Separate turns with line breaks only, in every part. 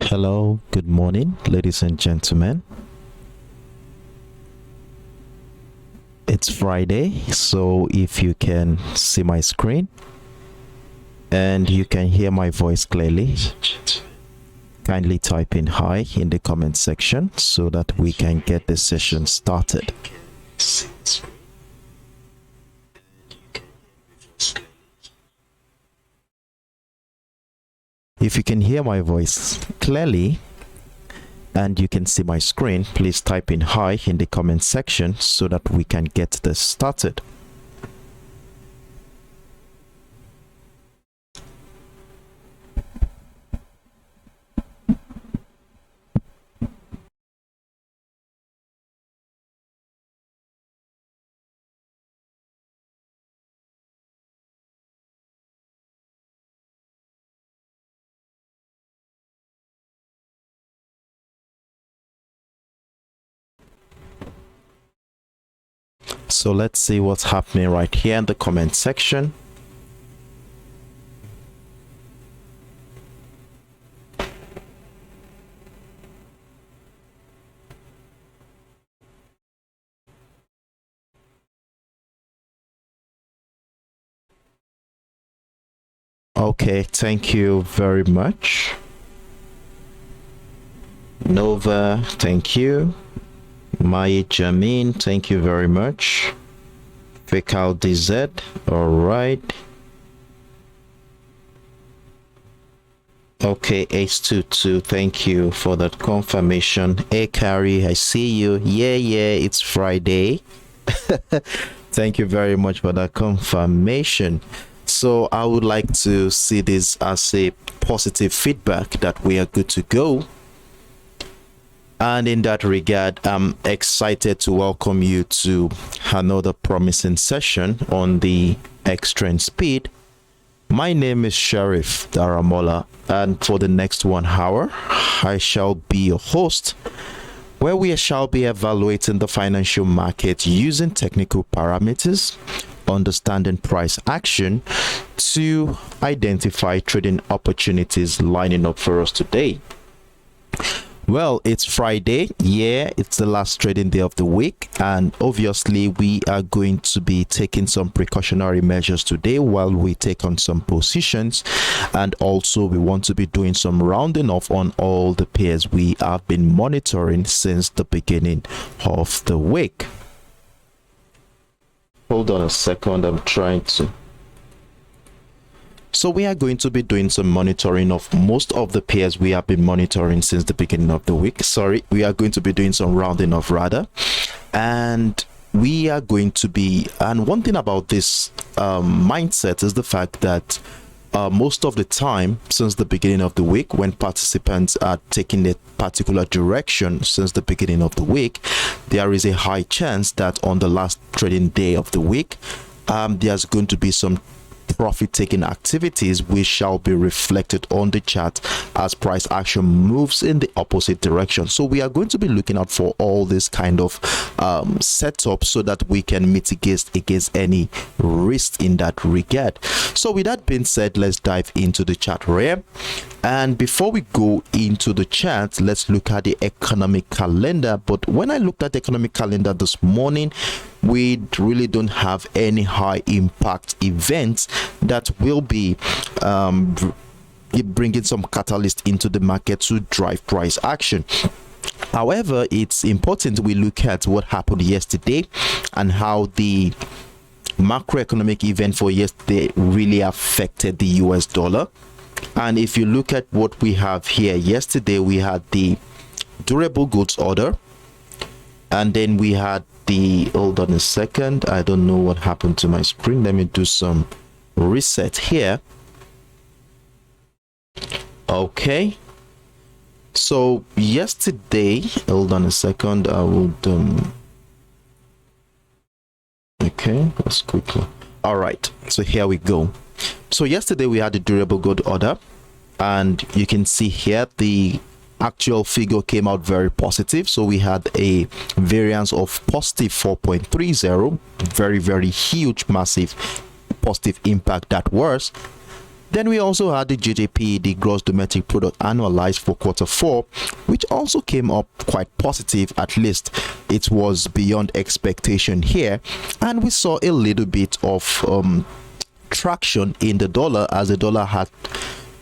Hello, good morning, ladies and gentlemen. It's Friday, so if you can see my screen and you can hear my voice clearly, kindly type in hi in the comment section so that we can get the session started. If you can hear my voice clearly and you can see my screen, please type in hi in the comment section so that we can get this started. So let's see what's happening right here in the comment section. Okay, thank you very much. Nova, thank you. Maya Jamin, thank you very much. Fecal DZ, all right. Okay, H22, thank you for that confirmation. Hey, Carrie, I see you. Yeah, it's Friday. Thank you very much for that confirmation. So I would like to see this as a positive feedback that we are good to go. And in that regard, I'm excited to welcome you to another promising session on the X-Trend Speed. My name is Sheriff Daramola, and for the next 1 hour, I shall be your host, where we shall be evaluating the financial market using technical parameters, understanding price action to identify trading opportunities lining up for us today. Well, it's Friday. Yeah, it's the last trading day of the week, and obviously we are going to be taking some precautionary measures today while we take on some positions, and also we want to be doing some rounding off on all the pairs we have been monitoring since the beginning of the week. Hold on a second, I'm trying to. So we are going to be doing some monitoring of most of the pairs we have been monitoring since the beginning of the week. Sorry, we are going to be doing some rounding off rather. And we are going to be, and one thing about this mindset is the fact that most of the time since the beginning of the week, when participants are taking a particular direction since the beginning of the week, there is a high chance that on the last trading day of the week, there's going to be some profit-taking activities which shall be reflected on the chart as price action moves in the opposite direction. So we are going to be looking out for all this kind of setup so that we can mitigate against any risk in that regard. So with that being said, let's dive into the chart here. And before we go into the chart, let's look at the economic calendar. But when I looked at the economic calendar this morning, we really don't have any high impact events that will be bringing some catalyst into the market to drive price action. However, it's important we look at what happened yesterday and how the macroeconomic event for yesterday really affected the US dollar. And if you look at what we have here, yesterday we had the durable goods order, and then we had the, hold on a second, I don't know what happened to my screen. Let me do some reset here. Okay, so yesterday, hold on a second, I would okay, let's quickly. All right, so here we go. So yesterday we had the durable good order, and you can see here the actual figure came out very positive. So we had a variance of positive 4.30, very huge, massive positive impact that was. Then we also had the GDP, the gross domestic product annualized for Q4, which also came up quite positive. At least it was beyond expectation here, and we saw a little bit of traction in the dollar, as the dollar had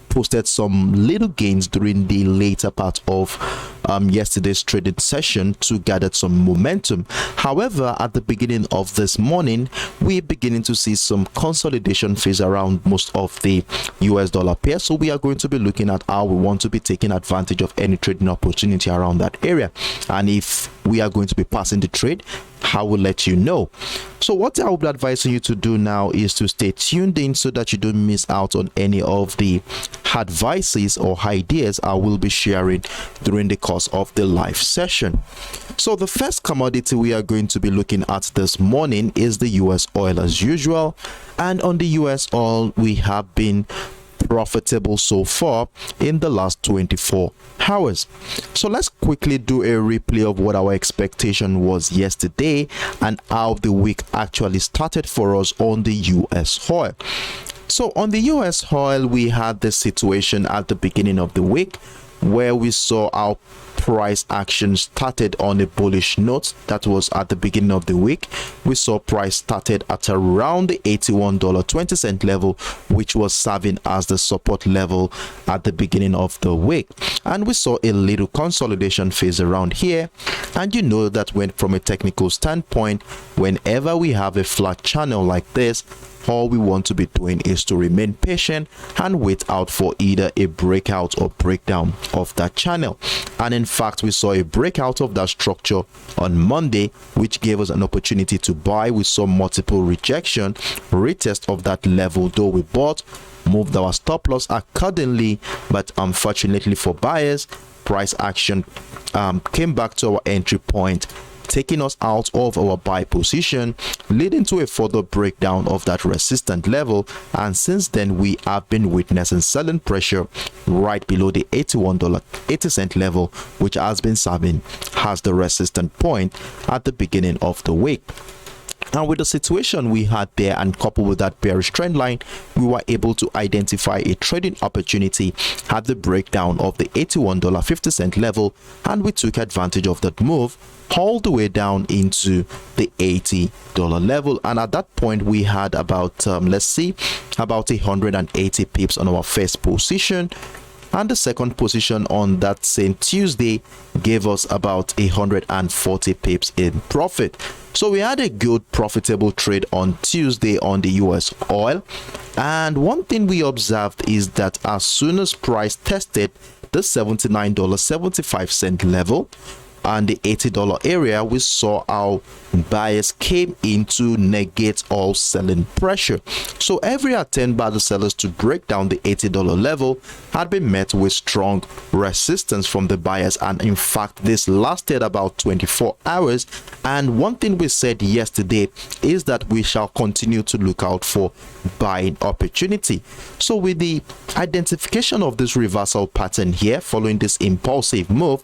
posted some little gains during the later part of yesterday's trading session to gather some momentum. However, at the beginning of this morning, we're beginning to see some consolidation phase around most of the US dollar pair. So we are going to be looking at how we want to be taking advantage of any trading opportunity around that area, and if we are going to be passing the trade, I will let you know. So what I will be advising you to do now is to stay tuned in so that you don't miss out on any of the advices or ideas I will be sharing during the course of the live session. So the first commodity we are going to be looking at this morning is the US oil as usual, and on the US oil we have been profitable so far in the last 24 hours. So let's quickly do a replay of what our expectation was yesterday and how the week actually started for us on the US oil. So on the US oil, we had this situation at the beginning of the week where we saw our price action started on a bullish note. That was at the beginning of the week. We saw price started at around the $81.20 level, which was serving as the support level at the beginning of the week, and we saw a little consolidation phase around here. And you know that when from a technical standpoint, whenever we have a flat channel like this, all we want to be doing is to remain patient and wait out for either a breakout or breakdown of that channel. And in fact, we saw a breakout of that structure on Monday, which gave us an opportunity to buy. We saw multiple rejection, retest of that level, though we bought, moved our stop loss accordingly, but unfortunately for buyers, price action came back to our entry point, taking us out of our buy position, leading to a further breakdown of that resistant level. And since then, we have been witnessing selling pressure right below the $81.80 level, which has been serving as the resistant point at the beginning of the week. And with the situation we had there, and coupled with that bearish trend line, we were able to identify a trading opportunity at the breakdown of the $81.50 level, and we took advantage of that move all the way down into the $80 level. And at that point, we had about about 180 pips on our first position, and the second position on that same Tuesday gave us about 140 pips in profit. So we had a good profitable trade on Tuesday on the US oil. And one thing we observed is that as soon as price tested the $79.75 level and the $80 area, we saw how buyers came in to negate all selling pressure. So every attempt by the sellers to break down the $80 level had been met with strong resistance from the buyers, and in fact this lasted about 24 hours. And one thing we said yesterday is that we shall continue to look out for buying opportunity. So with the identification of this reversal pattern here following this impulsive move,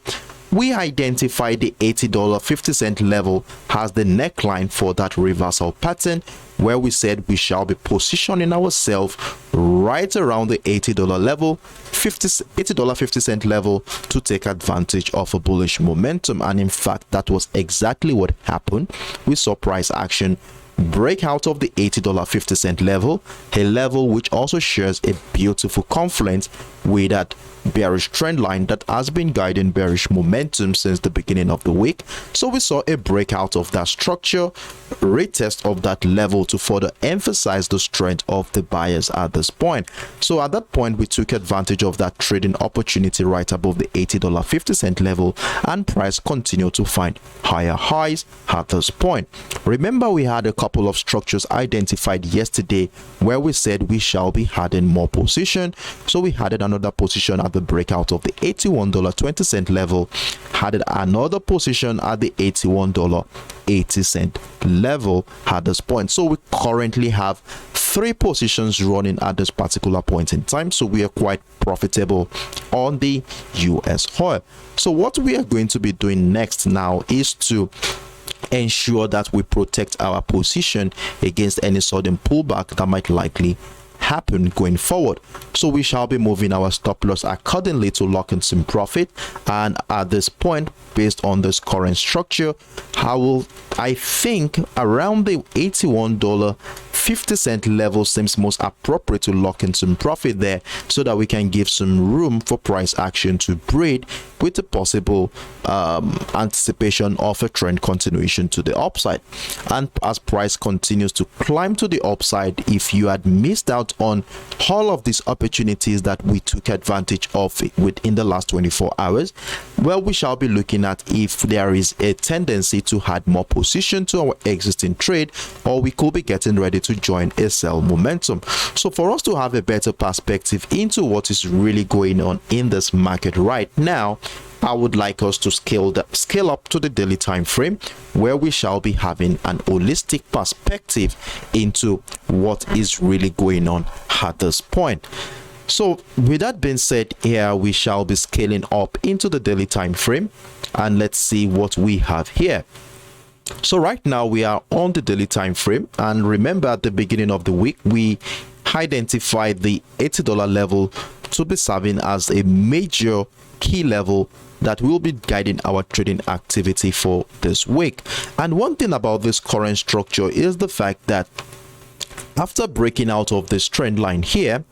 we identified the $80.50 level as the neckline for that reversal pattern, where we said we shall be positioning ourselves right around the $80 level, $80.50 level, to take advantage of a bullish momentum. And in fact, that was exactly what happened. We saw price action break out of the $80.50 level, a level which also shares a beautiful confluence with that bearish trend line that has been guiding bearish momentum since the beginning of the week. So we saw a breakout of that structure, retest of that level to further emphasize the strength of the buyers at this point. So at that point, we took advantage of that trading opportunity right above the $80.50 level, and price continued to find higher highs at this point. Remember, we had a couple of structures identified yesterday where we said we shall be adding more position. So we added another position at the breakout of the $81.20 level, added another position at the $81.80 level at this point. So we currently have 3 positions running at this particular point in time. So we are quite profitable on the US oil. So what we are going to be doing next now is to ensure that we protect our position against any sudden pullback that might likely happen going forward. So we shall be moving our stop loss accordingly to lock in some profit. And at this point, based on this current structure, I think around the $81.50 level seems most appropriate to lock in some profit there, so that we can give some room for price action to breed, with the possible anticipation of a trend continuation to the upside. And as price continues to climb to the upside, if you had missed out on all of these opportunities that we took advantage of within the last 24 hours, well, we shall be looking at if there is a tendency to add more position to our existing trade, or we could be getting ready to join a sell momentum. So for us to have a better perspective into what is really going on in this market right now, I would like us to scale up to the daily time frame, where we shall be having an holistic perspective into what is really going on at this point. So with that being said, here we shall be scaling up into the daily time frame, and let's see what we have here. So right now we are on the daily time frame, and remember at the beginning of the week we identified the $80 level to be serving as a major key level that will be guiding our trading activity for this week. And one thing about this current structure is the fact that after breaking out of this trend line here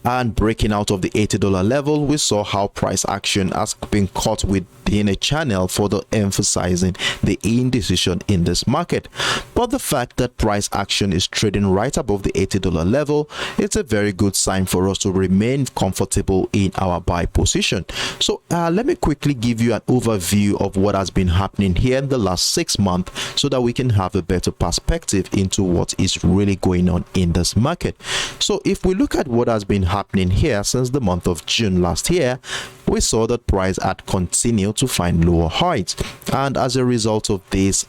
and breaking out of the $80 level, we saw how price action has been caught within a channel for the emphasizing the indecision in this market. But the fact that price action is trading right above the $80 level, it's a very good sign for us to remain comfortable in our buy position. So let me quickly give you an overview of what has been happening here in the last 6 months, so that we can have a better perspective into what is really going on in this market. So if we look at what has been happening here since the month of June last year, we saw that price had continued to find lower heights, and as a result of this,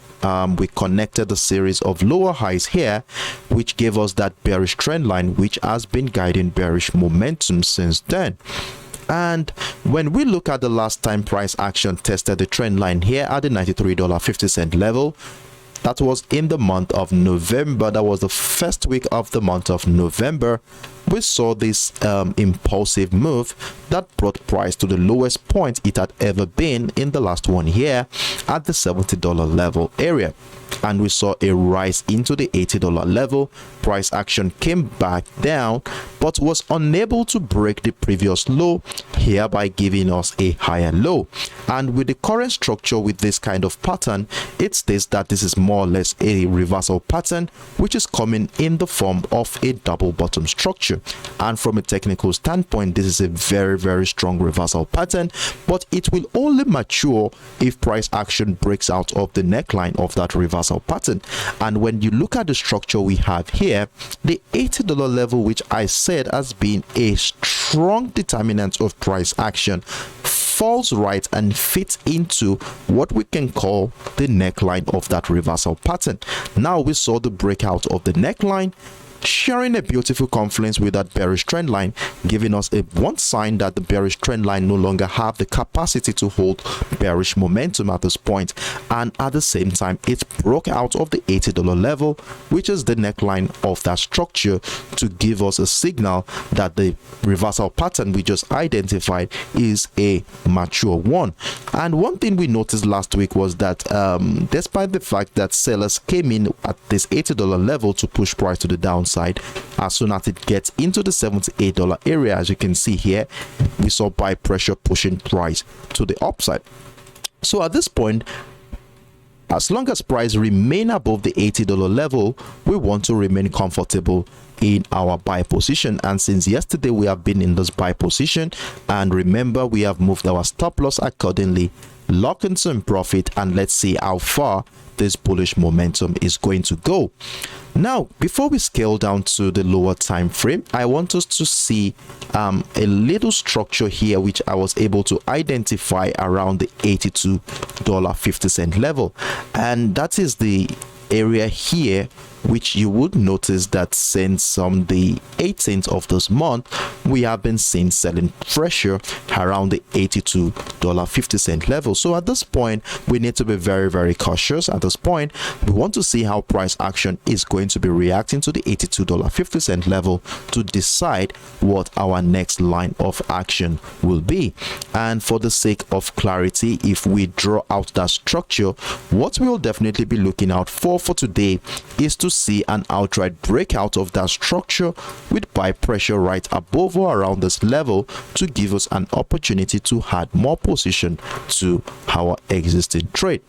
we connected a series of lower highs here, which gave us that bearish trend line, which has been guiding bearish momentum since then. And when we look at the last time price action tested the trend line here at the $93.50 level, that was in the month of November. That was the first week of the month of November. We saw this impulsive move that brought price to the lowest point it had ever been in the last 1 year at the $70 level area. And we saw a rise into the $80 level. Price action came back down, but was unable to break the previous low, hereby giving us a higher low. And with the current structure with this kind of pattern, it states that this is more or less a reversal pattern, which is coming in the form of a double bottom structure. And from a technical standpoint, this is a very, very strong reversal pattern, but it will only mature if price action breaks out of the neckline of that reversal pattern. And when you look at the structure we have here, the $80 level, which I said has been a strong determinant of price action, falls right and fits into what we can call the neckline of that reversal pattern. Now we saw the breakout of the neckline, sharing a beautiful confluence with that bearish trend line, giving us one sign that the bearish trend line no longer have the capacity to hold bearish momentum at this point. And at the same time, it broke out of the $80 level, which is the neckline of that structure, to give us a signal that the reversal pattern we just identified is a mature one. And one thing we noticed last week was that despite the fact that sellers came in at this $80 level to push price to the downside, as soon as it gets into the $78 area, as you can see here, we saw buy pressure pushing price to the upside. So at this point, as long as price remain above the $80 level, we want to remain comfortable in our buy position. And since yesterday we have been in this buy position, and remember, we have moved our stop loss accordingly, lock in some profit, and let's see how far this bullish momentum is going to go. Now, before we scale down to the lower time frame, I want us to see a little structure here, which I was able to identify around the $82.50 level, and that is the area here which you would notice that since the 18th of this month, we have been seeing selling pressure around the $82.50 level. So at this point, we need to be very, very cautious. At this point, we want to see how price action is going to be reacting to the $82.50 level to decide what our next line of action will be. And for the sake of clarity, if we draw out that structure, what we will definitely be looking out for today is to see an outright breakout of that structure with buy pressure right above or around this level to give us an opportunity to add more position to our existing trade.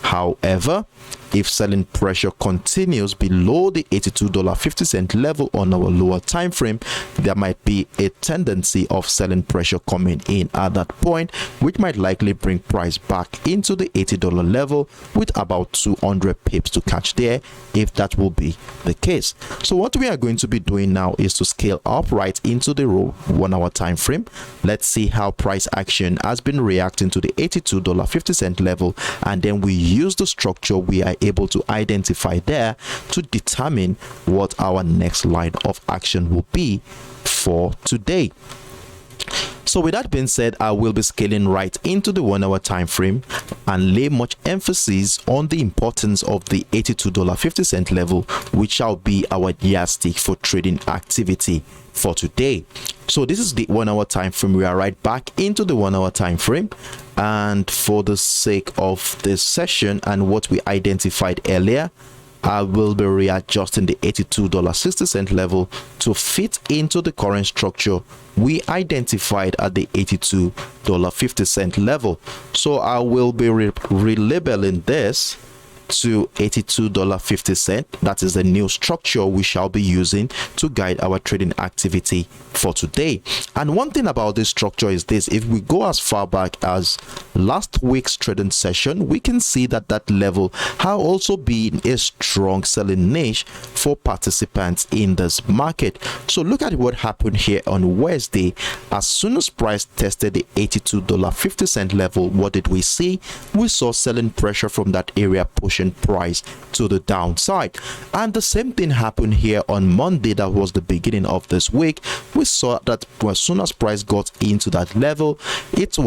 However, if selling pressure continues below the $82.50 level on our lower time frame, there might be a tendency of selling pressure coming in at that point, which might likely bring price back into the $80 level with about 200 pips to catch there, if that will be the case. So what we are going to be doing now is to scale up right into the 1 hour time frame. Let's see how price action has been reacting to the $82.50 level, and then we use the structure we are able to identify there to determine what our next line of action will be for today. So with that being said, I will be scaling right into the 1 hour time frame and lay much emphasis on the importance of the $82.50 level, which shall be our yardstick for trading activity for today. So this is the 1 hour time frame. We are right back into the 1 hour time frame, and for the sake of this session and what we identified earlier, I will be readjusting the $82.60 level to fit into the current structure we identified at the $82.50 level. So I will be relabeling this to $82.50. That is the new structure we shall be using to guide our trading activity for today. And one thing about this structure is this: if we go as far back as last week's trading session, we can see that that level has also been a strong selling niche for participants in this market. So look at what happened here on Wednesday. As soon as price tested the $82.50 level, what did we see? We saw selling pressure from that area pushing price to the downside. And the same thing happened here on Monday. That was the beginning of this week. We saw that as soon as price got into that level, it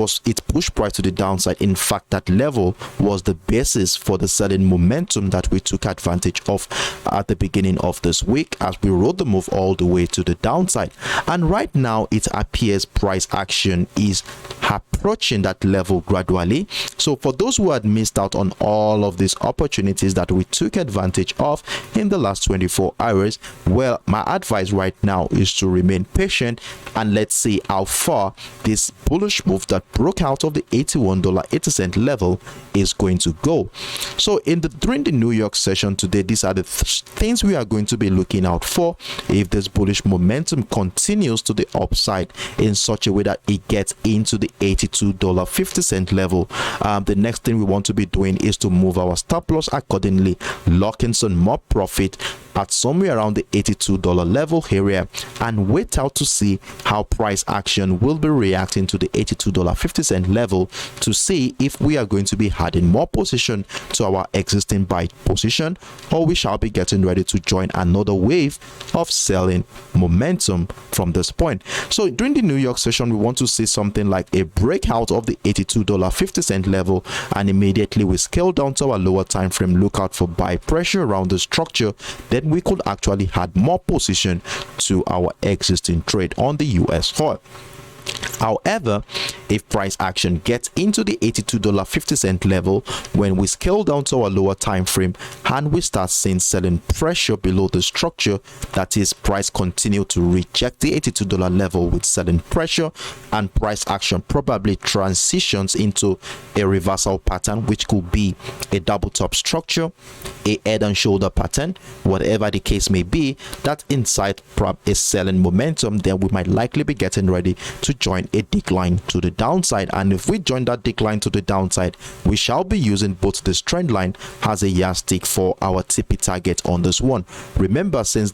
pushed price to the downside. In fact, that level was the basis for the selling momentum that we took advantage of at the beginning of this week as we rode the move all the way to the downside. And right now it appears price action is approaching that level gradually. So for those who had missed out on all of these opportunities that we took advantage of in the last 24 hours, well, my advice right now is to remain patient and let's see how far this bullish move that broke out of the $81.80 level is going to go. So during the New York session today, these are the things we are going to be looking out for if this bullish momentum continues to the upside in such a way that it gets into the $82.50 level. The next thing we want to be doing is to move our stop loss accordingly, lock in some more profit at somewhere around the $82 level area, and wait out to see how price action will be reacting to the $82.50 level to see if we are going to be adding more position to our existing buy position, or we shall be getting ready to join another wave of selling momentum from this point. So during the New York session, we want to see something like a breakout of the $82.50 level, and immediately we scale down to our lower time frame, look out for buy pressure around the structure. Then we could actually add more position to our existing trade on the USOil. However, if price action gets into the $82.50 level, when we scale down to our lower time frame and we start seeing selling pressure below the structure, that is, price continue to reject the $82 level with selling pressure, and price action probably transitions into a reversal pattern, which could be a double top structure, a head and shoulder pattern, whatever the case may be, that inside a selling momentum, then we might likely be getting ready to to join a decline to the downside. And if we join that decline to the downside, we shall be using both this trend line as a yardstick for our TP target on this one. Remember, since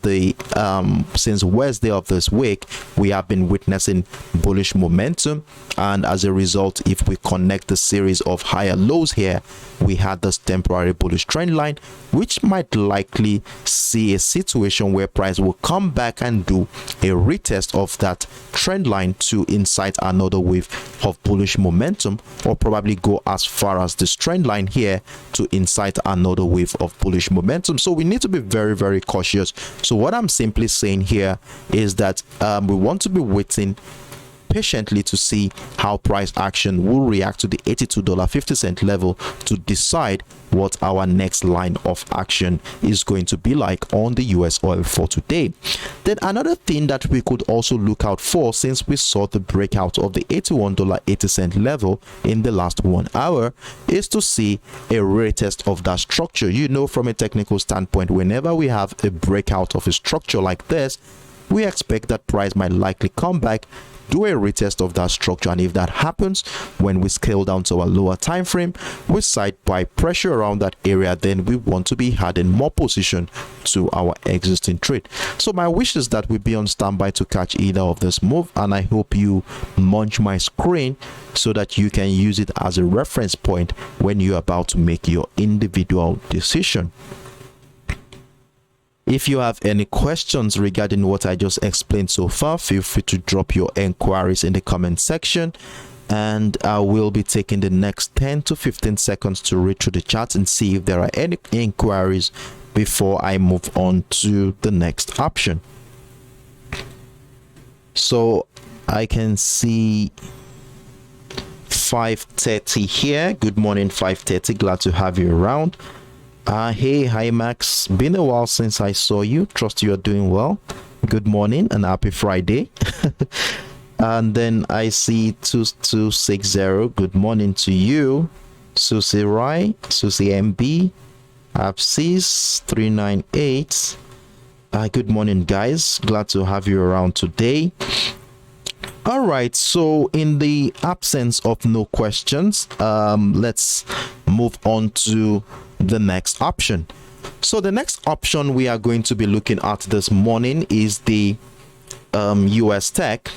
Wednesday of this week, we have been witnessing bullish momentum, and as a result, if we connect the series of higher lows here, we had this temporary bullish trend line, which might likely see a situation where price will come back and do a retest of that trend line to incite another wave of bullish momentum, or probably go as far as this trend line here to incite another wave of bullish momentum. So we need to be very, very cautious. So what I'm simply saying here is that we want to be waiting patiently to see how price action will react to the $82.50 level to decide what our next line of action is going to be like on the US oil for today. Then another thing that we could also look out for, since we saw the breakout of the $81.80 level in the last 1 hour, is to see a retest of that structure. You know, from a technical standpoint, whenever we have a breakout of a structure like this, we expect that price might likely come back, do a retest of that structure, and if that happens, when we scale down to a lower time frame, we sight buy pressure around that area, then we want to be adding more position to our existing trade. So my wish is that we be on standby to catch either of this move, and I hope you munch my screen so that you can use it as a reference point when you're about to make your individual decision. If you have any questions regarding what I just explained so far, feel free to drop your inquiries in the comment section, and I will be taking the next 10 to 15 seconds to read through the chat and see if there are any inquiries before I move on to the next option. So I can see 5:30 here. Good morning, 5:30. Glad to have you around. Hey, hi Max, been a while since I saw you. Trust you are doing well. Good morning and happy Friday. And then I see 2260. Good morning to you. Susie Rai, Susie MB, Absis 398. Good morning guys, glad to have you around today. All right, so in the absence of no questions, let's move on to the next option. So the next option we are going to be looking at this morning is the US Tech.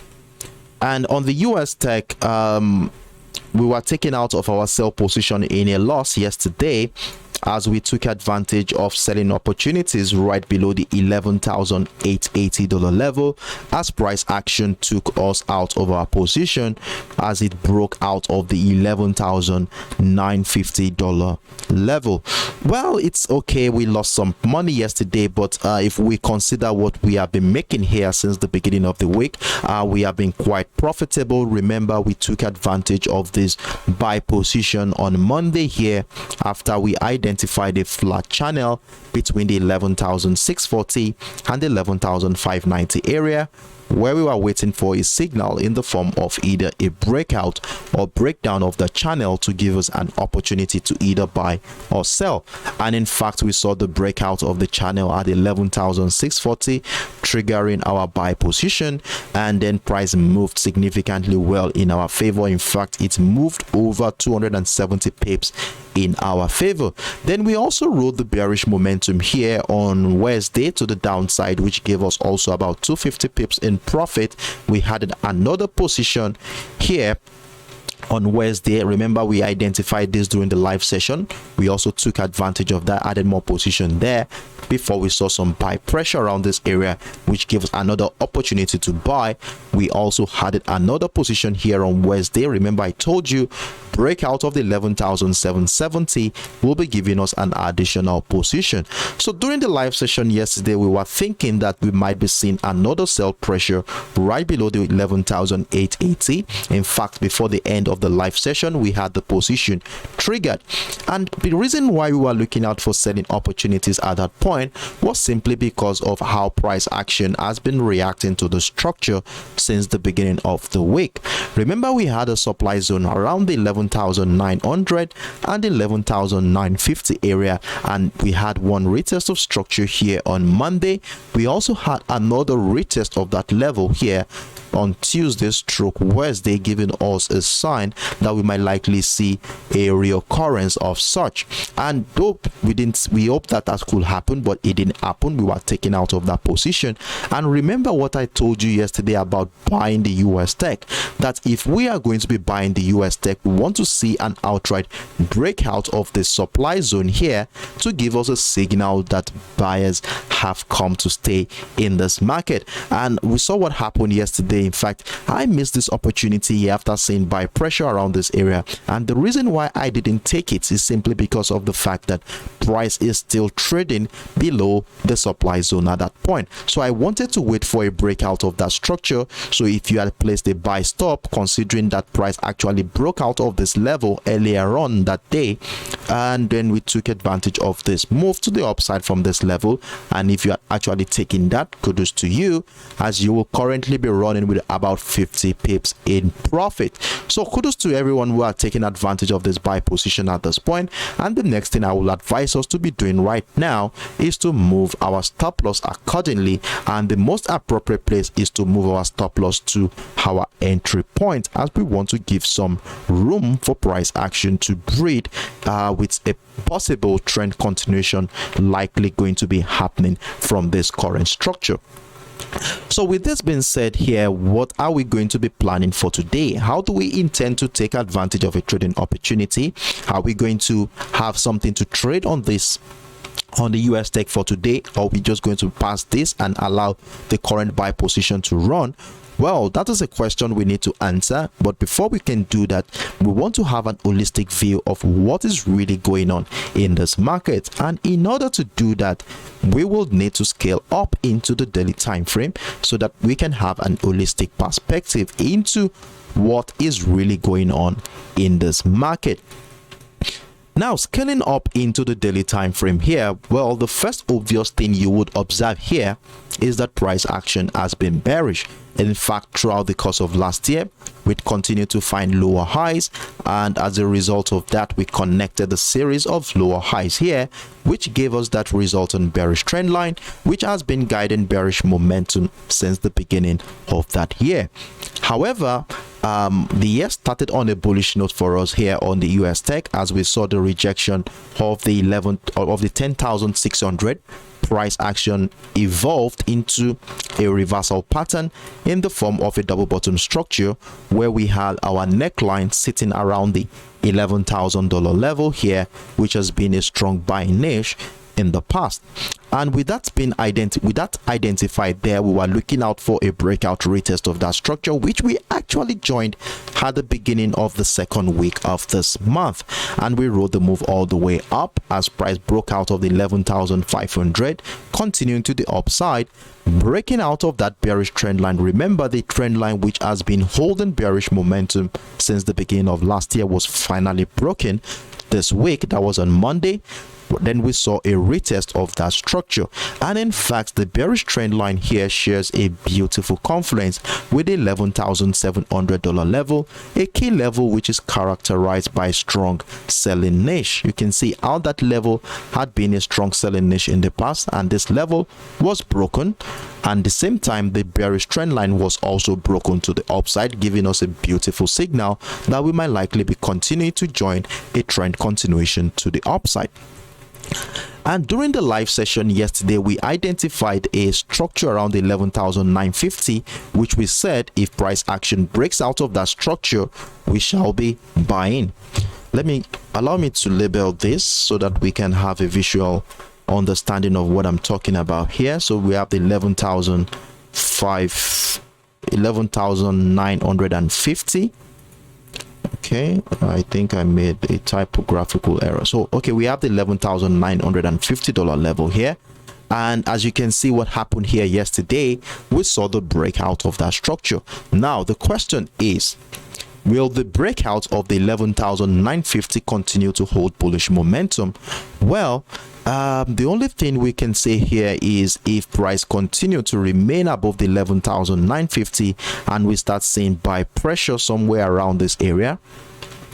And on the US Tech, we were taken out of our sell position in a loss yesterday, as we took advantage of selling opportunities right below the $11,880 level, as price action took us out of our position as it broke out of the $11,950 level. Well, it's okay, we lost some money yesterday, but if we consider what we have been making here since the beginning of the week, we have been quite profitable. Remember, we took advantage of this buy position on Monday here after we identified a flat channel between the 11,640 and the 11,590 area, where we were waiting for a signal in the form of either a breakout or breakdown of the channel to give us an opportunity to either buy or sell. And in fact, we saw the breakout of the channel at 11,640, triggering our buy position, and then price moved significantly well in our favor. In fact, it moved over 270 pips in our favor. Then we also rode the bearish momentum here on Wednesday to the downside, which gave us also about 250 pips in profit. We had another position here on Wednesday. Remember, we identified this during the live session. We also took advantage of that, added more position there before we saw some buy pressure around this area, which gives us another opportunity to buy. We also had another position here on Wednesday. Remember, I told you breakout of the 11,770 will be giving us an additional position. So during the live session yesterday, we were thinking that we might be seeing another sell pressure right below the 11,880. In fact, before the end of the live session, we had the position triggered. And the reason why we were looking out for selling opportunities at that point was simply because of how price action has been reacting to the structure since the beginning of the week. Remember, we had a supply zone around the 11,900 and 11,950 area, and we had one retest of structure here on Monday. We also had another retest of that level here on Tuesday stroke Wednesday, giving us a sign that we might likely see a reoccurrence of such. And though we hope that could happen, but it didn't happen. We were taken out of that position. And remember what I told you yesterday about buying the US tech, that if we are going to be buying the US tech, we want to see an outright breakout of the supply zone here to give us a signal that buyers have come to stay in this market. And we saw what happened yesterday. In fact, I missed this opportunity after seeing buy pressure around this area, and the reason why I didn't take it is simply because of the fact that price is still trading below the supply zone at that point. So I wanted to wait for a breakout of that structure. So if you had placed a buy stop, considering that price actually broke out of this level earlier on that day, and then we took advantage of this move to the upside from this level, and if you are actually taking that, kudos to you, as you will currently be running with about 50 pips in profit. So kudos to everyone who are taking advantage of this buy position at this point. And the next thing I will advise us to be doing right now is to move our stop loss accordingly, and the most appropriate place is to move our stop loss to our entry point, as we want to give some room for price action to breed with a possible trend continuation likely going to be happening from this current structure. So with this being said here, what are we going to be planning for today? How do we intend to take advantage of a trading opportunity? Are we going to have something to trade on this on the US tech for today, or are we just going to pass this and allow the current buy position to run? Well, that is a question we need to answer, but before we can do that, we want to have an holistic view of what is really going on in this market. And in order to do that, we will need to scale up into the daily time frame so that we can have an holistic perspective into what is really going on in this market. Now, scaling up into the daily time frame here, well, the first obvious thing you would observe here is that price action has been bearish. In fact, throughout the course of last year, we continued to find lower highs, and as a result of that, we connected a series of lower highs here, which gave us that resultant bearish trend line, which has been guiding bearish momentum since the beginning of that year. However, the year started on a bullish note for us here on the US tech, as we saw the rejection of the 10,600. Price action evolved into a reversal pattern in the form of a double bottom structure, where we had our neckline sitting around the $11,000 level here, which has been a strong buying niche in the past. And with that identified there, we were looking out for a breakout retest of that structure, which we actually joined at the beginning of the second week of this month, and we rode the move all the way up as price broke out of the 11,500, continuing to the upside, breaking out of that bearish trend line. Remember, the trend line which has been holding bearish momentum since the beginning of last year was finally broken this week. That was on Monday. Then we saw a retest of that structure, and in fact the bearish trend line here shares a beautiful confluence with the $11,700 level, a key level which is characterized by strong selling niche. You can see how that level had been a strong selling niche in the past, and this level was broken, and at the same time the bearish trend line was also broken to the upside, giving us a beautiful signal that we might likely be continuing to join a trend continuation to the upside. And during the live session yesterday, we identified a structure around 11,950, which we said if price action breaks out of that structure, we shall be buying. Allow me to label this so that we can have a visual understanding of what I'm talking about here. So we have the 11,950. Okay, I think I made a typographical error. So okay, we have the $11,950 level here, and as you can see what happened here yesterday, we saw the breakout of that structure. Now the question is, Will the breakout of the 11,950 continue to hold bullish momentum? Well, the only thing we can say here is if price continue to remain above the 11,950 and we start seeing buy pressure somewhere around this area,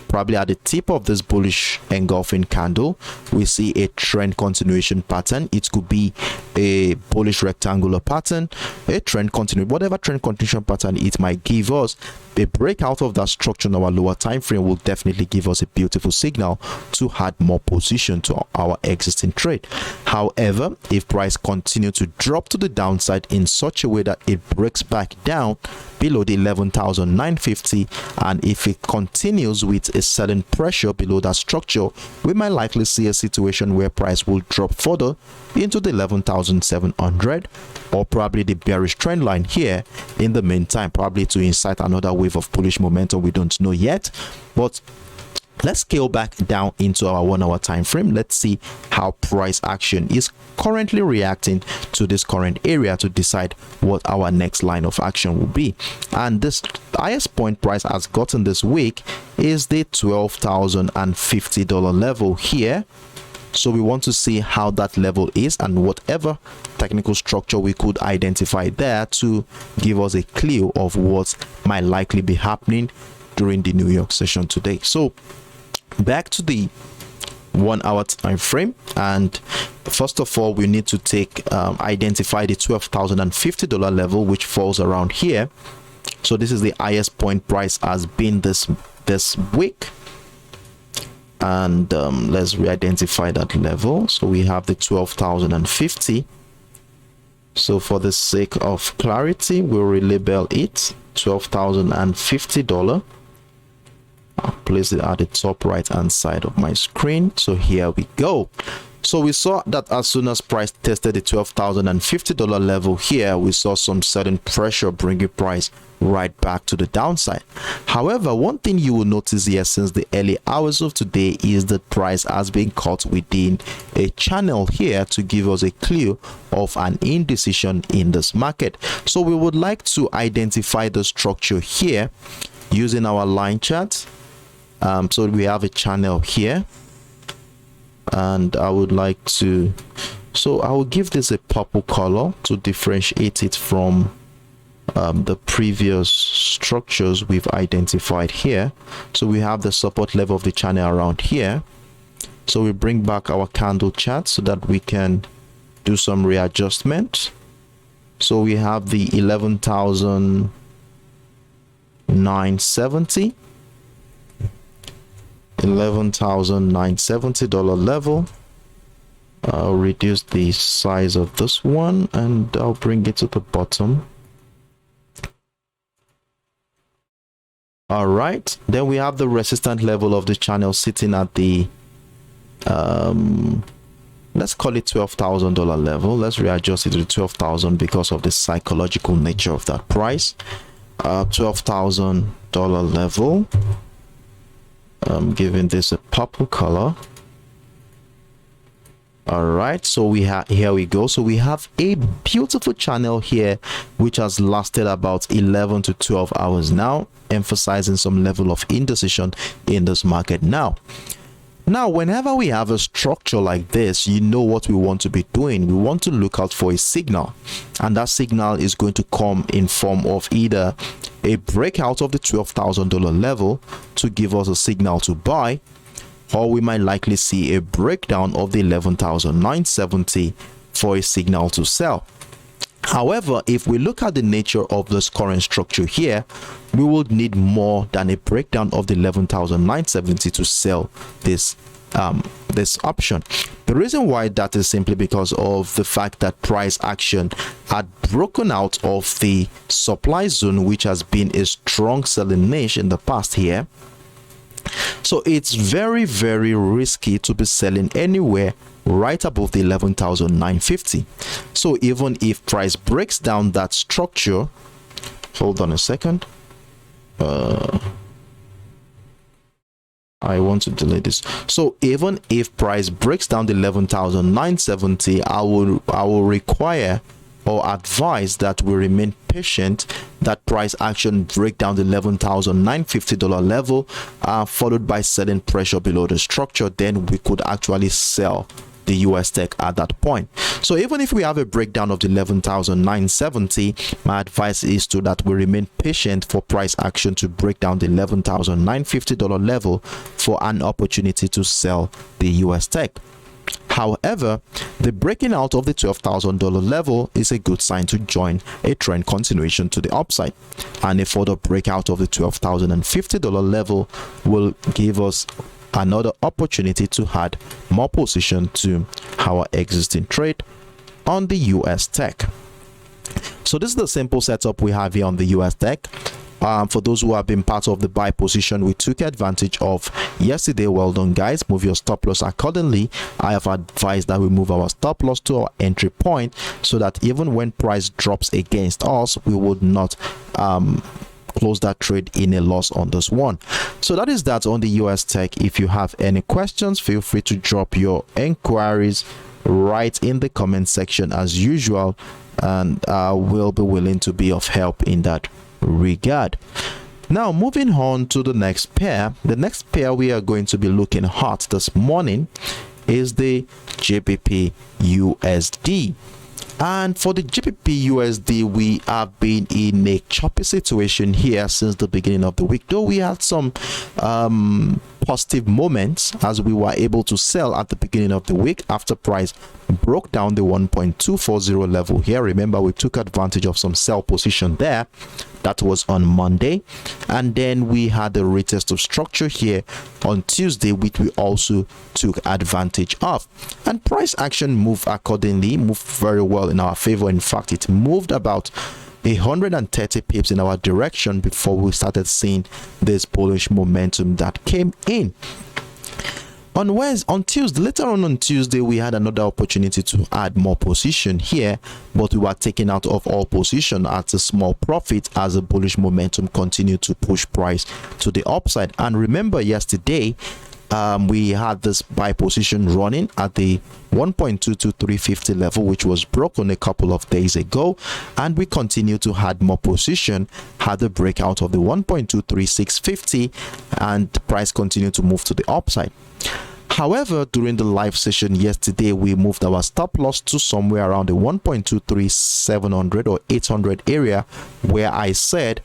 probably at the tip of this bullish engulfing candle, we see a trend continuation pattern. It could be a bullish rectangular pattern, a trend continuation, whatever trend continuation pattern it might give us. A breakout of that structure in our lower time frame will definitely give us a beautiful signal to add more position to our existing trade. However, if price continue to drop to the downside in such a way that it breaks back down below the 11,950, and if it continues with a selling pressure below that structure, we might likely see a situation where price will drop further into the 11,700 or probably the bearish trend line here in the meantime, probably to incite another wave of bullish momentum. We don't know yet, but let's scale back down into our 1 hour time frame. Let's see how price action is currently reacting to this current area to decide what our next line of action will be. And this highest point price has gotten this week is the $12,050 level here. So we want to see how that level is and whatever technical structure we could identify there to give us a clue of what might likely be happening during the New York session today. So back to the 1 hour time frame, and first of all we need to identify the $12,050 level, which falls around here. So this is the highest point price has been this week, and let's re-identify that level. So we have the 12,050. So for the sake of clarity, we'll relabel it $12,050. I'll place it at the top right hand side of my screen. So here we go. So we saw that as soon as price tested the $12,050 level here, we saw some sudden pressure bringing price right back to the downside. However, one thing you will notice here since the early hours of today is that price has been caught within a channel here to give us a clue of an indecision in this market. So we would like to identify the structure here using our line chart. So we have a channel here, and I would like to, so I will give this a purple color to differentiate it from the previous structures we've identified here. So we have the support level of the channel around here. So we bring back our candle chart so that we can do some readjustment. So we have the 11,970 $11,970 level. I'll reduce the size of this one and I'll bring it to the bottom. All right, then we have the resistance level of the channel sitting at the let's call it $12,000 level. Let's readjust it to 12,000 because of the psychological nature of that price. $12,000 level. I'm giving this a purple color. All right, so we have, here we go. So we have a beautiful channel here which has lasted about 11 to 12 hours now, emphasizing some level of indecision in this market. Now whenever we have a structure like this, you know what we want to be doing. We want to look out for a signal, and that signal is going to come in form of either a breakout of the $12,000 level to give us a signal to buy, or we might likely see a breakdown of the 11,970 for a signal to sell. However, if we look at the nature of this current structure here, we would need more than a breakdown of the 11,970 to sell this option. The reason why that is simply because of the fact that price action had broken out of the supply zone, which has been a strong selling niche in the past here. So it's very, very risky to be selling anywhere right above the 11,950. So even if price breaks down that structure, hold on a second, I want to delete this. So even if price breaks down the 11,970, I will require or advise that we remain patient that price action break down the $11,950 level, followed by selling pressure below the structure, then we could actually sell the US tech at that point. So even if we have a breakdown of the 11,970, my advice is to that we remain patient for price action to break down the $11,950 level for an opportunity to sell the US tech. However, the breaking out of the $12,000 level is a good sign to join a trend continuation to the upside, and a further breakout of the $12,050 level will give us another opportunity to add more position to our existing trade on the US tech. So this is the simple setup we have here on the US tech. For those who have been part of the buy position we took advantage of yesterday, well done guys. Move your stop loss accordingly. I have advised that we move our stop loss to our entry point so that even when price drops against us, we would not close that trade in a loss on this one. So that is that on the US tech. If you have any questions, feel free to drop your inquiries right in the comment section as usual, and we'll be willing to be of help in that regard. Now moving on to the next pair. The next pair we are going to be looking at this morning is the GBPUSD. And for the GBPUSD, we have been in a choppy situation here since the beginning of the week, though we had some positive moments as we were able to sell at the beginning of the week after price broke down the 1.240 level here. Remember, we took advantage of some sell position there. That was on Monday, and then we had a retest of structure here on Tuesday, which we also took advantage of, and price action moved accordingly, moved very well in our favor. In fact, it moved about 130 pips in our direction before we started seeing this bullish momentum that came in. On Tuesday, later on Tuesday, we had another opportunity to add more position here, but we were taken out of all position at a small profit as the bullish momentum continued to push price to the upside. And remember, yesterday we had this buy position running at the 1.22350 level, which was broken a couple of days ago, and we continue to add more position, had the breakout of the 1.23650, and the price continued to move to the upside. However, during the live session yesterday, we moved our stop loss to somewhere around the 1.23700 or 800 area, where I said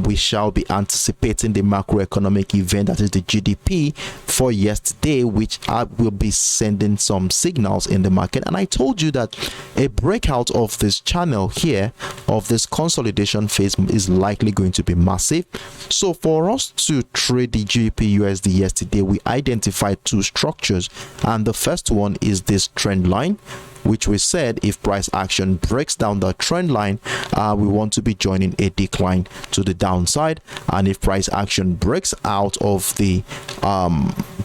we shall be anticipating the macroeconomic event, that is the GDP, for yesterday, which I will be sending some signals in the market. And I told you that a breakout of this channel here, of this consolidation phase, is likely going to be massive. So for us to trade the GBPUSD yesterday, we identified two structures, and the first one is this trend line, which we said if price action breaks down the trend line, we want to be joining a decline to the downside. And if price action breaks out of the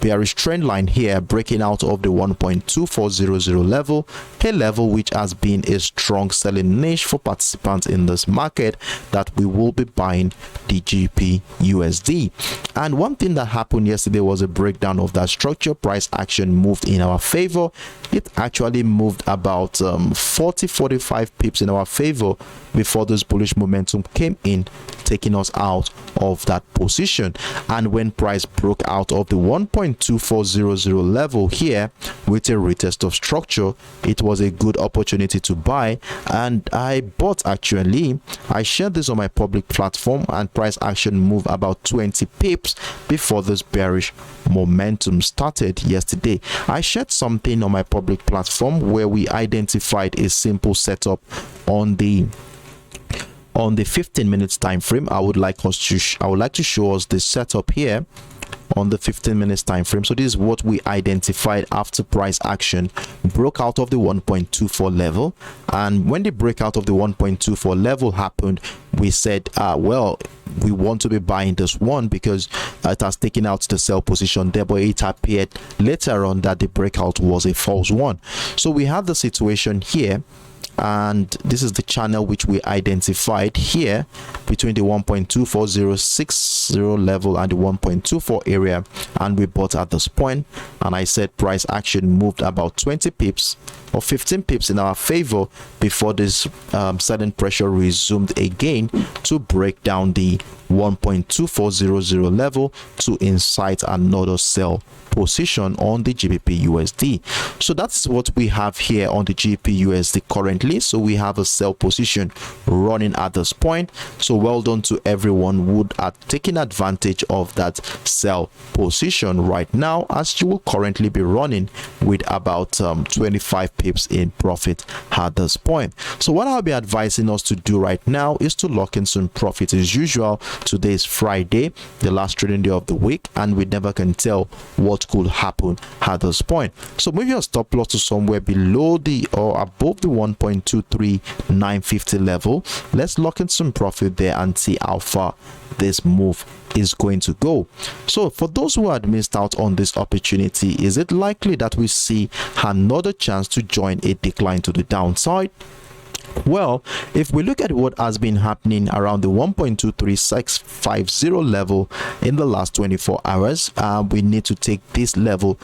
bearish trend line here, breaking out of the 1.2400 level, a level which has been a strong selling niche for participants in this market, that we will be buying the GBPUSD. And one thing that happened yesterday was a breakdown of that structure. Price action moved in our favor. It actually moved about 40-45 pips in our favor before this bullish momentum came in, taking us out of that position. And when price broke out of the 1.2400 level here with a retest of structure, it was a good opportunity to buy, and I bought. Actually, I shared this on my public platform, and price action moved about 20 pips before this bearish momentum started yesterday. I shared something on my public platform where we identified a simple setup on the 15 minutes time frame. I would like to show us the setup here on the 15 minutes time frame. So this is what we identified after price action broke out of the 1.24 level, and when the breakout of the 1.24 level happened, we said well, we want to be buying this one because it has taken out the sell position there, but it appeared later on that the breakout was a false one. So we have the situation here and this is the channel which we identified here between the 1.24060 level and the 1.24 area, and we bought at this point. And I said price action moved about 20 pips or 15 pips in our favor before this selling pressure resumed again to break down the 1.2400 level to incite another sell position on the GBPUSD. So that's what we have here on the GBPUSD currently. So we have a sell position running at this point. So well done to everyone who are taking advantage of that sell position right now, as you will currently be running with about 25 pips in profit at this point. So what I'll be advising us to do right now is to lock in some profit as usual. Today is Friday, the last trading day of the week, and we never can tell what could happen at this point. So move your stop loss to somewhere below the or above the 1.23950 level. Let's lock in some profit there and see how far this move is going to go. So for those who had missed out on this opportunity, is it likely that we see another chance to join a decline to the downside? Well, if we look at what has been happening around the 1.23650 level in the last 24 hours, we need to take this level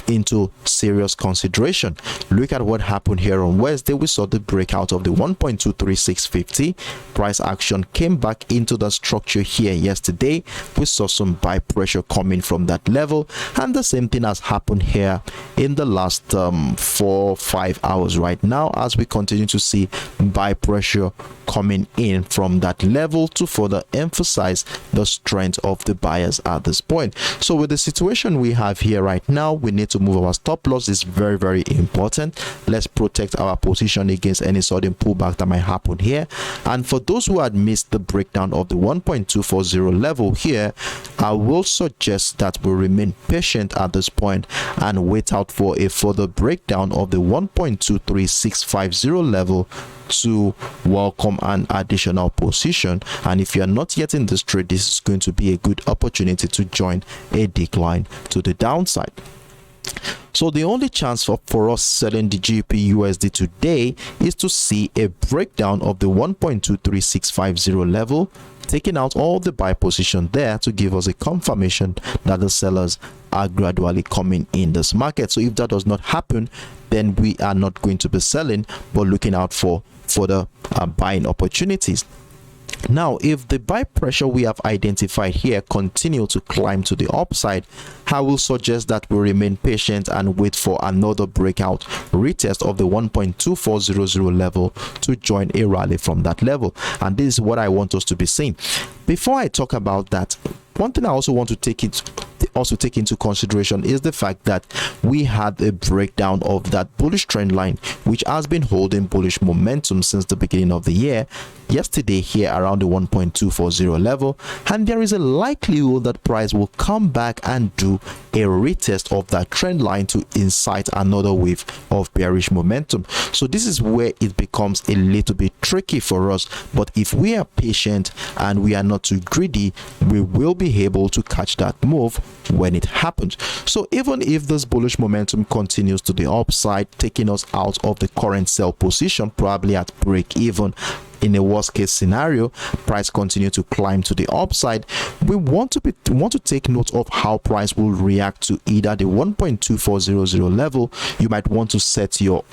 into serious consideration. Look at what happened here on Wednesday. We saw the breakout of the 1.23650. Price action came back into the structure here yesterday. We saw some buy pressure coming from that level, and the same thing has happened here in the last 4-5 hours right now, as we continue to see buy pressure coming in from that level to further emphasize the strength of the buyers at this point. So with the situation we have here right now, we need to move our stop loss. Is very, very important. Let's protect our position against any sudden pullback that might happen here. And for those who had missed the breakdown of the 1.240 level here, I will suggest that we remain patient at this point and wait out for a further breakdown of the 1.23650 level to welcome an additional position. And if you are not yet in this trade, this is going to be a good opportunity to join a decline to the downside. So the only chance for us selling the GBPUSD today is to see a breakdown of the 1.23650 level, taking out all the buy position there to give us a confirmation that the sellers are gradually coming in this market. So if that does not happen, then we are not going to be selling, but looking out for further buying opportunities. Now, if the buy pressure we have identified here continue to climb to the upside, I will suggest that we remain patient and wait for another breakout retest of the 1.2400 level to join a rally from that level. And this is what I want us to be seeing. Before I talk about that, one thing I also want to take into consideration is the fact that we had a breakdown of that bullish trend line, which has been holding bullish momentum since the beginning of the year. Yesterday here around the 1.240 level, and there is a likelihood that price will come back and do a retest of that trend line to incite another wave of bearish momentum. So this is where it becomes a little bit tricky for us, but if we are patient and we are not too greedy, we will be able to catch that move when it happens. So even if this bullish momentum continues to the upside, taking us out of the current sell position, probably at break even, in a worst case scenario, price continue to climb to the upside, we want to take note of how price will react to either the 1.2400 level. You might want to set your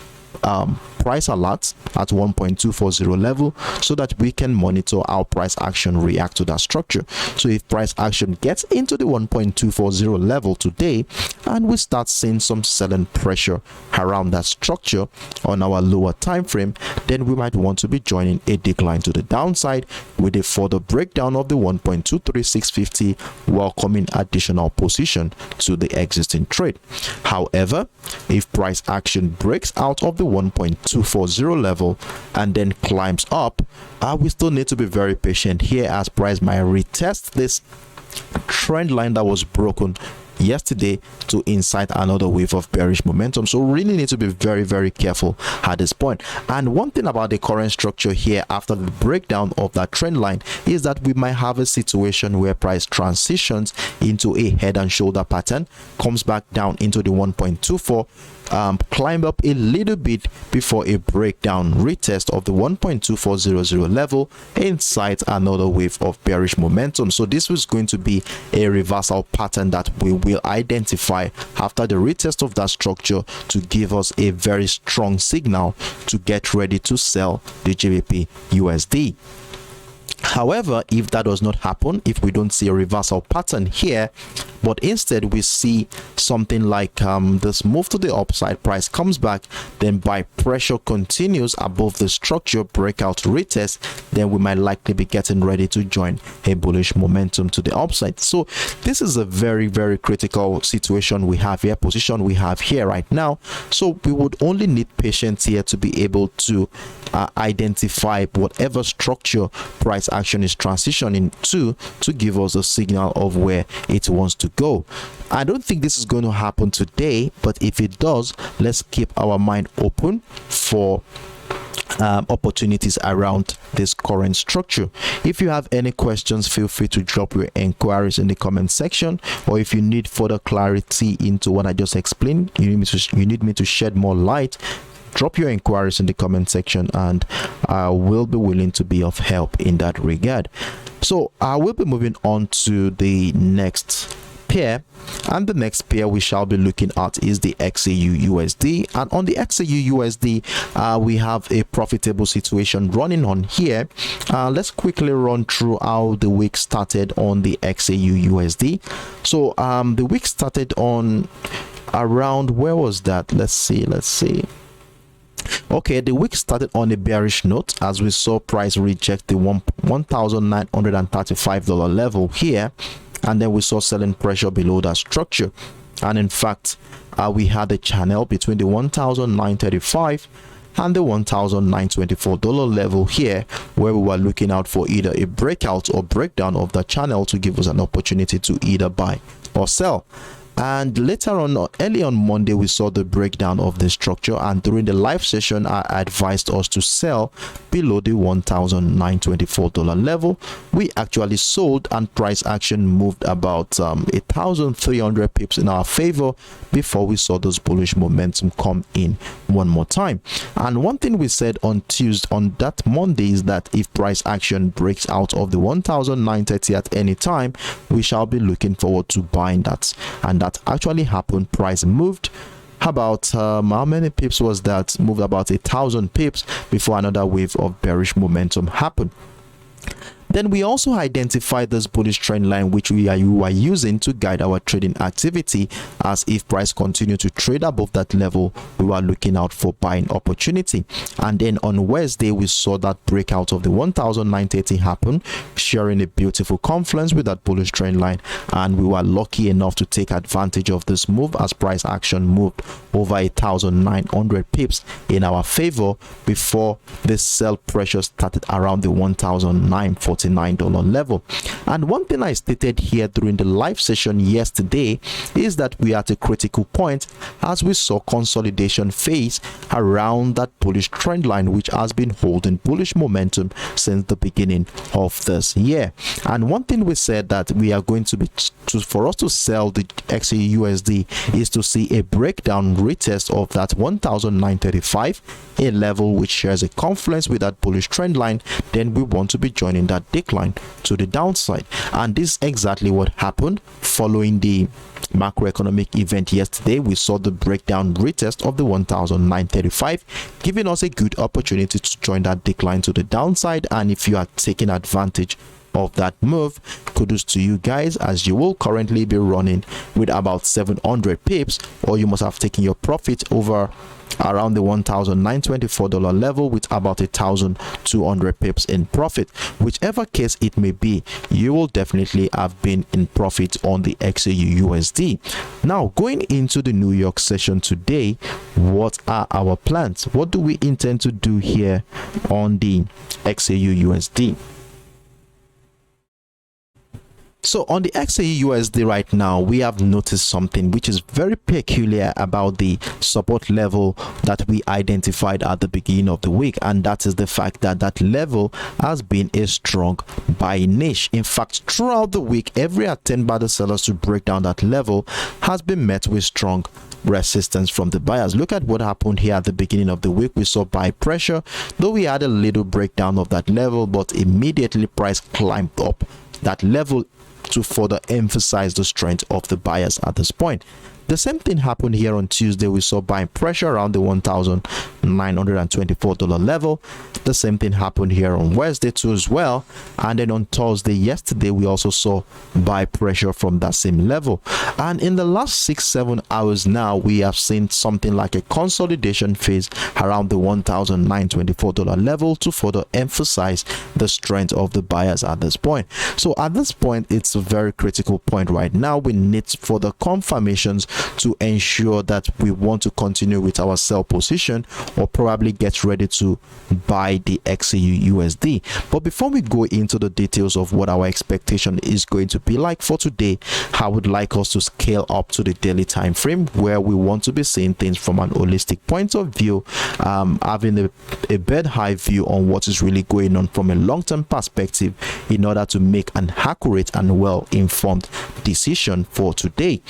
price alert at 1.240 level so that we can monitor how price action react to that structure. So if price action gets into the 1.240 level today and we start seeing some selling pressure around that structure on our lower time frame, then we might want to be joining a decline to the downside with a further breakdown of the 1.23650, welcoming additional position to the existing trade. However, if price action breaks out of the 1.240 level and then climbs up, we still need to be very patient here, as price might retest this trend line that was broken yesterday to incite another wave of bearish momentum. So we really need to be very, very careful at this point. And one thing about the current structure here after the breakdown of that trend line is that we might have a situation where price transitions into a head and shoulder pattern, comes back down into the 1.24, climb up a little bit before a breakdown retest of the 1.2400 level, incite another wave of bearish momentum. So this was going to be a reversal pattern that we will identify after the retest of that structure to give us a very strong signal to get ready to sell the GBP USD. However, if that does not happen, if we don't see a reversal pattern here, but instead we see something like this move to the upside, price comes back, then buy pressure continues above the structure, breakout retest, then we might likely be getting ready to join a bullish momentum to the upside. So this is a very, very critical situation we have here, position we have here right now. So we would only need patience here to be able to identify whatever structure price action is transitioning to give us a signal of where it wants to go. I don't think this is going to happen today, but if it does, let's keep our mind open for opportunities around this current structure. If you have any questions, feel free to drop your inquiries in the comment section, or if you need further clarity into what I just explained, you need me to shed more light, drop your inquiries in the comment section and I will be willing to be of help in that regard. So I will be moving on to the next pair, and the next pair we shall be looking at is the XAUUSD. And on the XAUUSD, we have a profitable situation running on here. Let's quickly run through how the week started on the XAUUSD. So the week started on around, where was that? Let's see. Okay, the week started on a bearish note as we saw price reject the $1,935 level here, and then we saw selling pressure below that structure. And in fact, we had a channel between the $1,935 and the $1,924 level here, where we were looking out for either a breakout or breakdown of the channel to give us an opportunity to either buy or sell. And later on, early on Monday, we saw the breakdown of the structure, and during the live session I advised us to sell below the $1,924 level. We actually sold, and price action moved about 1,300 pips in our favor before we saw those bullish momentum come in one more time. And one thing we said on Tuesday, on that Monday, is that if price action breaks out of the 1,930 at any time, we shall be looking forward to buying that. And that actually happened. Price moved about how many pips was that? Moved about 1,000 pips before another wave of bearish momentum happened. Then we also identified this bullish trend line, which we are using to guide our trading activity, as if price continue to trade above that level, we were looking out for buying opportunity. And then on Wednesday, we saw that breakout of the 1,930 happen, sharing a beautiful confluence with that bullish trend line, and we were lucky enough to take advantage of this move as price action moved over 1,900 pips in our favor before the sell pressure started around the $1,949 level. And one thing I stated here during the live session yesterday is that we are at a critical point as we saw consolidation phase around that bullish trend line, which has been holding bullish momentum since the beginning of this year. And one thing we said that we are going to be for us to sell the XAUUSD is to see a breakdown retest of that 1,935, a level which shares a confluence with that bullish trend line. Then we want to be joining that decline to the downside, and this is exactly what happened following the macroeconomic event yesterday. We saw the breakdown retest of the 1,935, giving us a good opportunity to join that decline to the downside. And if you are taking advantage of that move, kudos to you guys, as you will currently be running with about 700 pips, or you must have taken your profit over around the $1,924 level with about 1,200 pips in profit. Whichever case it may be, you will definitely have been in profit on the XAUUSD. Now, going into the New York session today, what are our plans? What do we intend to do here on the XAUUSD? So on the XAUUSD right now, we have noticed something which is very peculiar about the support level that we identified at the beginning of the week, and that is the fact that that level has been a strong buy niche. In fact, throughout the week, every attempt by the sellers to break down that level has been met with strong resistance from the buyers. Look at what happened here at the beginning of the week. We saw buy pressure, though we had a little breakdown of that level, but immediately price climbed up that level to further emphasize the strength of the buyers at this point. The same thing happened here on Tuesday. We saw buying pressure around the $1,924 level. The same thing happened here on Wednesday too as well. And then on Thursday, yesterday, we also saw buy pressure from that same level. And in the last 6-7 hours now, we have seen something like a consolidation phase around the $1,924 level to further emphasize the strength of the buyers at this point. So at this point, it's a very critical point right now. We need further confirmations to ensure that we want to continue with our sell position or probably get ready to buy the XAUUSD. But before we go into the details of what our expectation is going to be like for today, I would like us to scale up to the daily time frame, where we want to be seeing things from an holistic point of view, having a bird eye view on what is really going on from a long-term perspective in order to make an accurate and well-informed decision for today.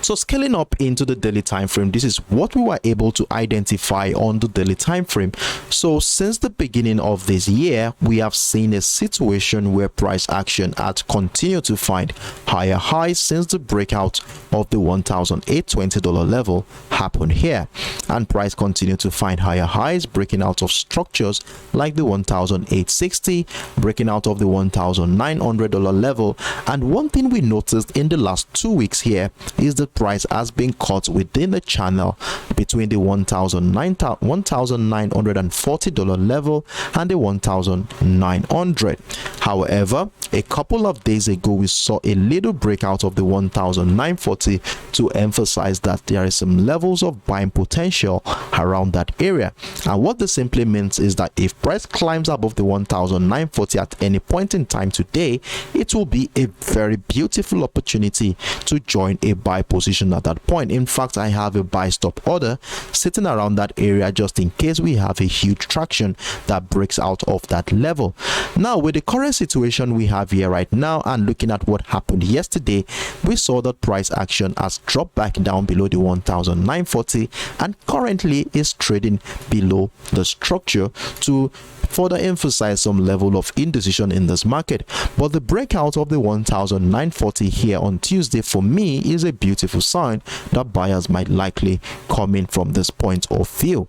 So scaling up into the daily time frame, this is what we were able to identify on the daily time frame. So since the beginning of this year, we have seen a situation where price action had continued to find higher highs since the breakout of the $1,820 level happened here, and price continued to find higher highs, breaking out of structures like the $1,860, breaking out of the $1,900 level. And one thing we noticed in the last 2 weeks here is the price has been caught within the channel between the $1,940 level and the $1,900. However, a couple of days ago, we saw a little breakout of the $1,940 to emphasize that there is some levels of buying potential around that area. And what this simply means is that if price climbs above the $1,940 at any point in time today, it will be a very beautiful opportunity to join a buy position at that point. In fact, I have a buy stop order sitting around that area just in case we have a huge traction that breaks out of that level. Now, with the current situation we have here right now and looking at what happened yesterday, we saw that price action has dropped back down below the $1,940 and currently is trading below the structure to further emphasize some level of indecision in this market. But the breakout of the $1,940 here on Tuesday for me is a beautiful sign that buyers might likely come in from this point of view.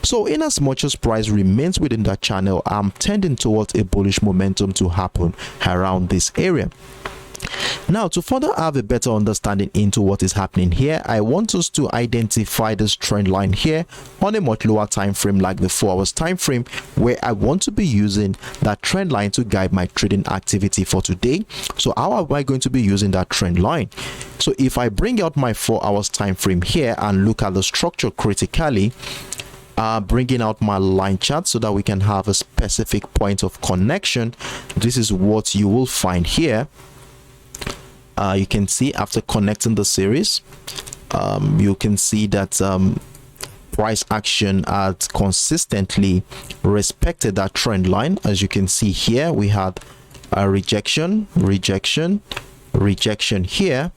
So in as much as price remains within that channel, I'm tending towards a bullish momentum to happen around this area. Now, to further have a better understanding into what is happening here, I want us to identify this trend line here on a much lower time frame like the 4 hours time frame, where I want to be using that trend line to guide my trading activity for today. So how am I going to be using that trend line? So if I bring out my 4 hours time frame here and look at the structure critically, bringing out my line chart so that we can have a specific point of connection, this is what you will find here. You can see after connecting the series, you can see that price action had consistently respected that trend line. As you can see here, we had a rejection here.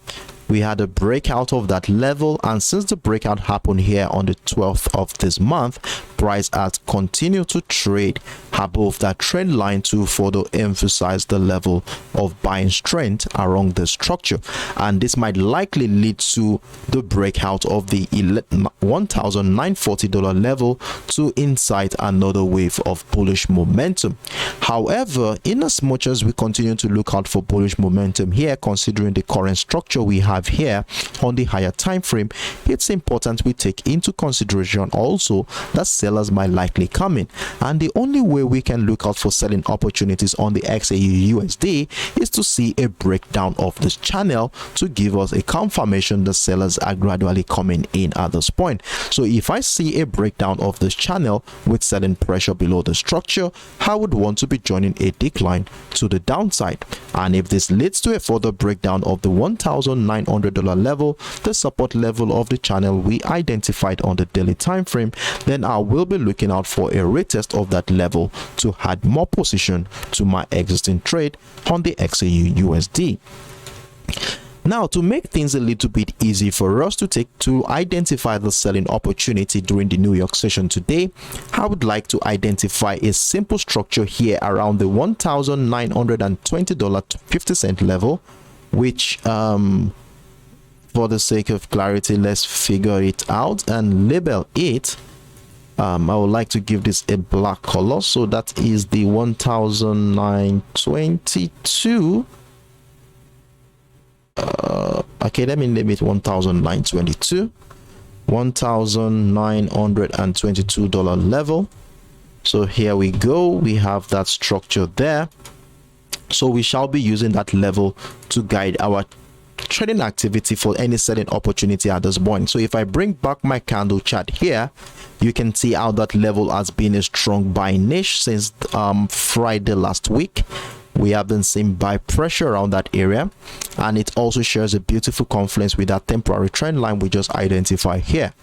We had a breakout of that level, and since the breakout happened here on the 12th of this month, price has continued to trade above that trend line to further emphasize the level of buying strength around the structure, and this might likely lead to the breakout of the $1,940 level to incite another wave of bullish momentum. However, in as much as we continue to look out for bullish momentum here, considering the current structure we have here on the higher time frame, it's important we take into consideration also that sellers might likely come in. And the only way we can look out for selling opportunities on the XAUUSD is to see a breakdown of this channel to give us a confirmation the sellers are gradually coming in at this point. So if I see a breakdown of this channel with selling pressure below the structure, I would want to be joining a decline to the downside. And if this leads to a further breakdown of the $1,900 level, the support level of the channel we identified on the daily time frame, then I will be looking out for a retest of that level to add more position to my existing trade on the XAUUSD. Now, to make things a little bit easy for us to identify the selling opportunity during the New York session today, I would like to identify a simple structure here around the $1,920.50 level, which for the sake of clarity, let's figure it out and label it. I would like to give this a black color, so that is the 1,922. Okay, let me name it 1,922, $1,922 level. So here we go, we have that structure there. So we shall be using that level to guide our trading activity for any selling opportunity at this point. So if I bring back my candle chart here, you can see how that level has been a strong buy niche since Friday last week. We have been seeing buy pressure around that area, and it also shares a beautiful confluence with that temporary trend line we just identified here.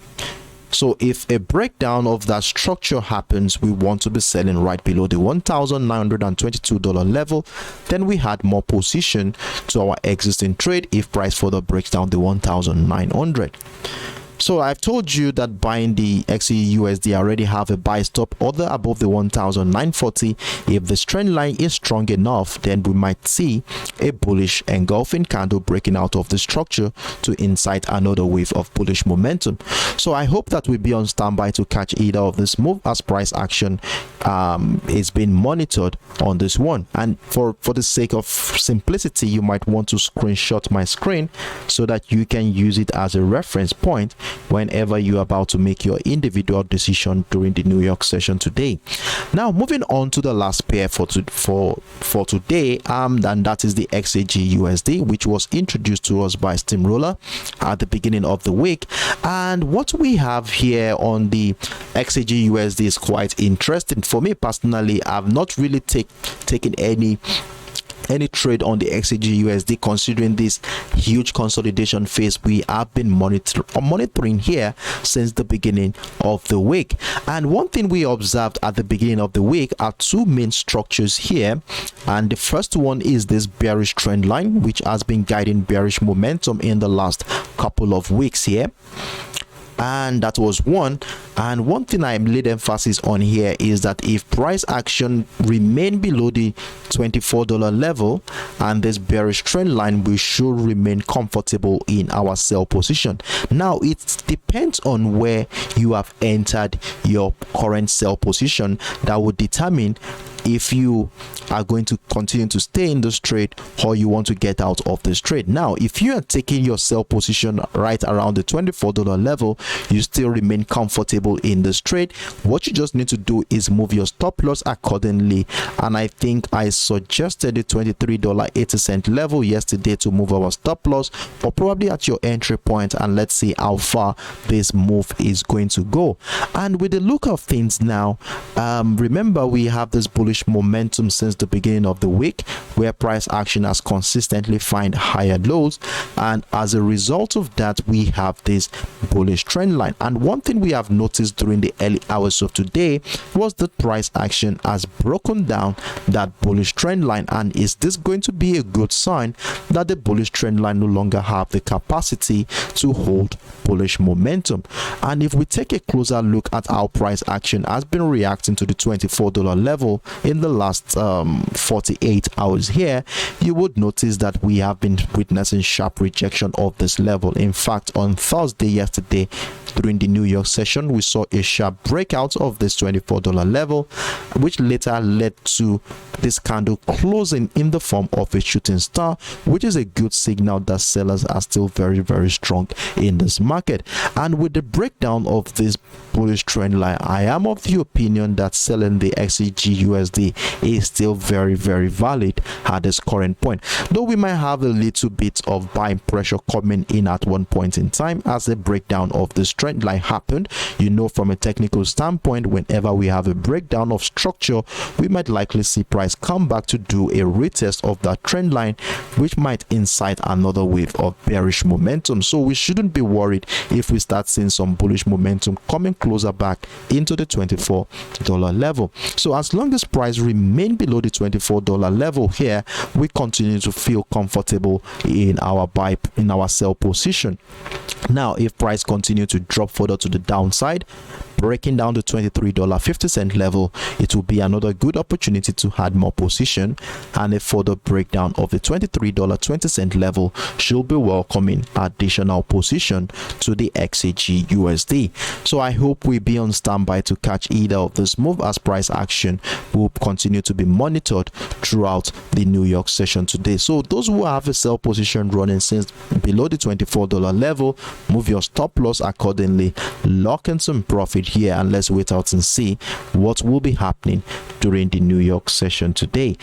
So if a breakdown of that structure happens, we want to be selling right below the $1,922 level. Then we had more position to our existing trade if price further breaks down the 1,900. So I've told you that buying the XAUUSD, I already have a buy stop order above the 1,940. If the trend line is strong enough, then we might see a bullish engulfing candle breaking out of the structure to incite another wave of bullish momentum. So I hope that we'll be on standby to catch either of this move as price action is being monitored on this one. And for the sake of simplicity, you might want to screenshot my screen so that you can use it as a reference point whenever you're about to make your individual decision during the New York session today. Now, moving on to the last pair for today, and that is the XAGUSD, which was introduced to us by Steamroller at the beginning of the week. And what we have here on the XAGUSD is quite interesting. For me personally, I've not really taken any trade on the XAGUSD, considering this huge consolidation phase we have been monitoring here since the beginning of the week. And one thing we observed at the beginning of the week are two main structures here, and the first one is this bearish trend line, which has been guiding bearish momentum in the last couple of weeks here. And that was one. And one thing I laid emphasis on here is that if price action remain below the $24 level and this bearish trend line, we should remain comfortable in our sell position. Now it depends on where you have entered your current sell position that would determine if you are going to continue to stay in this trade or you want to get out of this trade. Now, if you are taking your sell position right around the $24 level, you still remain comfortable in this trade. What you just need to do is move your stop loss accordingly. And I think I suggested the $23.80 level yesterday to move our stop loss, or probably at your entry point, and let's see how far this move is going to go. And with the look of things now, remember we have this bullish momentum since the beginning of the week, where price action has consistently found higher lows, and as a result of that, we have this bullish trend line. And one thing we have noticed during the early hours of today was that price action has broken down that bullish trend line. And is this going to be a good sign that the bullish trend line no longer have the capacity to hold bullish momentum? And if we take a closer look at how price action has been reacting to the $24 level, in the last 48 hours here, you would notice that we have been witnessing sharp rejection of this level. In fact, on Thursday yesterday during the New York session, we saw a sharp breakout of this $24 level, which later led to this candle closing in the form of a shooting star, which is a good signal that sellers are still very, very strong in this market. And with the breakdown of this bullish trend line, I am of the opinion that selling the XAGUSD is still very, very valid at this current point, though we might have a little bit of buying pressure coming in at one point in time as a breakdown of this trend line happened. You know, from a technical standpoint, whenever we have a breakdown of structure, we might likely see price come back to do a retest of that trend line, which might incite another wave of bearish momentum. So we shouldn't be worried if we start seeing some bullish momentum coming closer back into the $24 level. So as long as price remain below the $24 level here, we continue to feel comfortable in our sell position. Now, if price continue to drop further to the downside, breaking down the $23.50 level, it will be another good opportunity to add more position, and a further breakdown of the $23.20 level should be welcoming additional position to the XAGUSD. So I hope we be on standby to catch either of this move, as price action will continue to be monitored throughout the New York session today. So those who have a sell position running since below the $24 level, move your stop loss accordingly, lock in some profit here, and let's wait out and see what will be happening during the New York session today.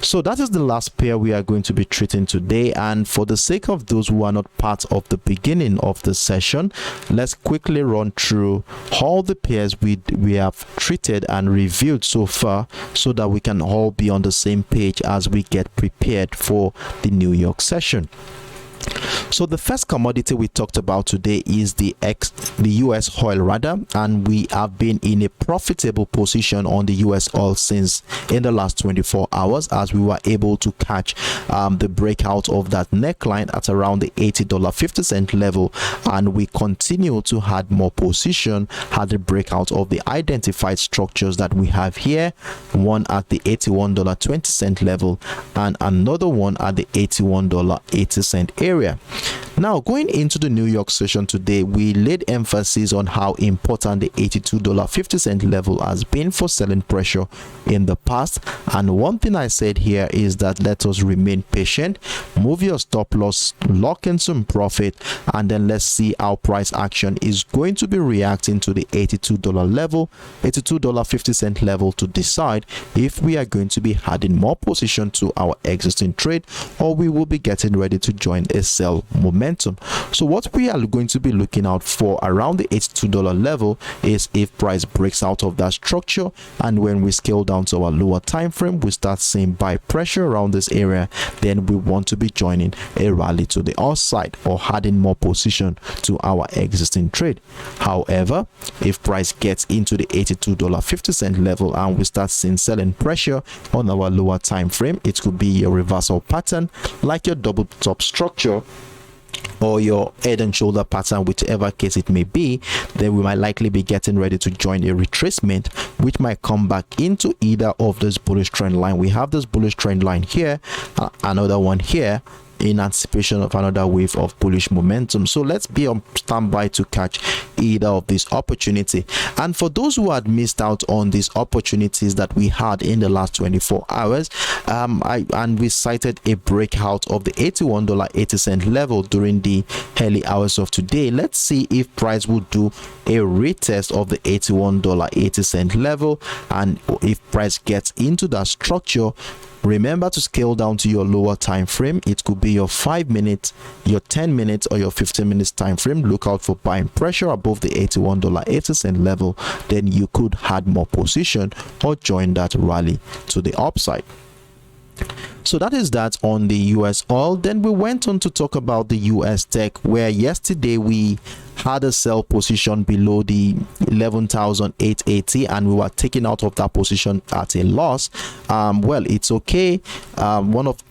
So that is the last pair we are going to be treating today, and for the sake of those who are not part of the beginning of the session, let's quickly run through all the pairs we have treated and reviewed so far, so that we can all be on the same page as we get prepared for the New York session. So the first commodity we talked about today is the US oil rather, and we have been in a profitable position on the US oil since in the last 24 hours, as we were able to catch the breakout of that neckline at around the $80.50 level, and we continue to add more position at the breakout of the identified structures that we have here, one at the $81.20 level and another one at the $81.80 area. Now, going into the New York session today, we laid emphasis on how important the $82.50 level has been for selling pressure in the past, and one thing I said here is that let us remain patient, move your stop loss, lock in some profit, and then let's see how price action is going to be reacting to the $82 level, $82.50 level, to decide if we are going to be adding more position to our existing trade, or we will be getting ready to join a sell momentum. So what we are going to be looking out for around the $82 level is if price breaks out of that structure, and when we scale down to our lower time frame, we start seeing buy pressure around this area, then we want to be joining a rally to the upside or adding more position to our existing trade. However, if price gets into the $82.50 level and we start seeing selling pressure on our lower time frame, it could be a reversal pattern like your double top structure or your head and shoulder pattern, whichever case it may be, then we might likely be getting ready to join a retracement, which might come back into either of this bullish trend line. We have this bullish trend line here, another one here, in anticipation of another wave of bullish momentum. So let's be on standby to catch either of these opportunity. And for those who had missed out on these opportunities that we had in the last 24 hours, we cited a breakout of the $81.80 level during the early hours of today. Let's see if price will do a retest of the $81.80 level, and if price gets into that structure, remember to scale down to your lower time frame. It could be your 5 minutes, your 10 minutes, or your 15 minutes time frame. Look out for buying pressure above the $81.80 level, then you could add more position or join that rally to the upside. So that is that on the US oil. Then we went on to talk about the US tech, where yesterday we had a sell position below the 11,880 and we were taken out of that position at a loss. Well, it's okay. One of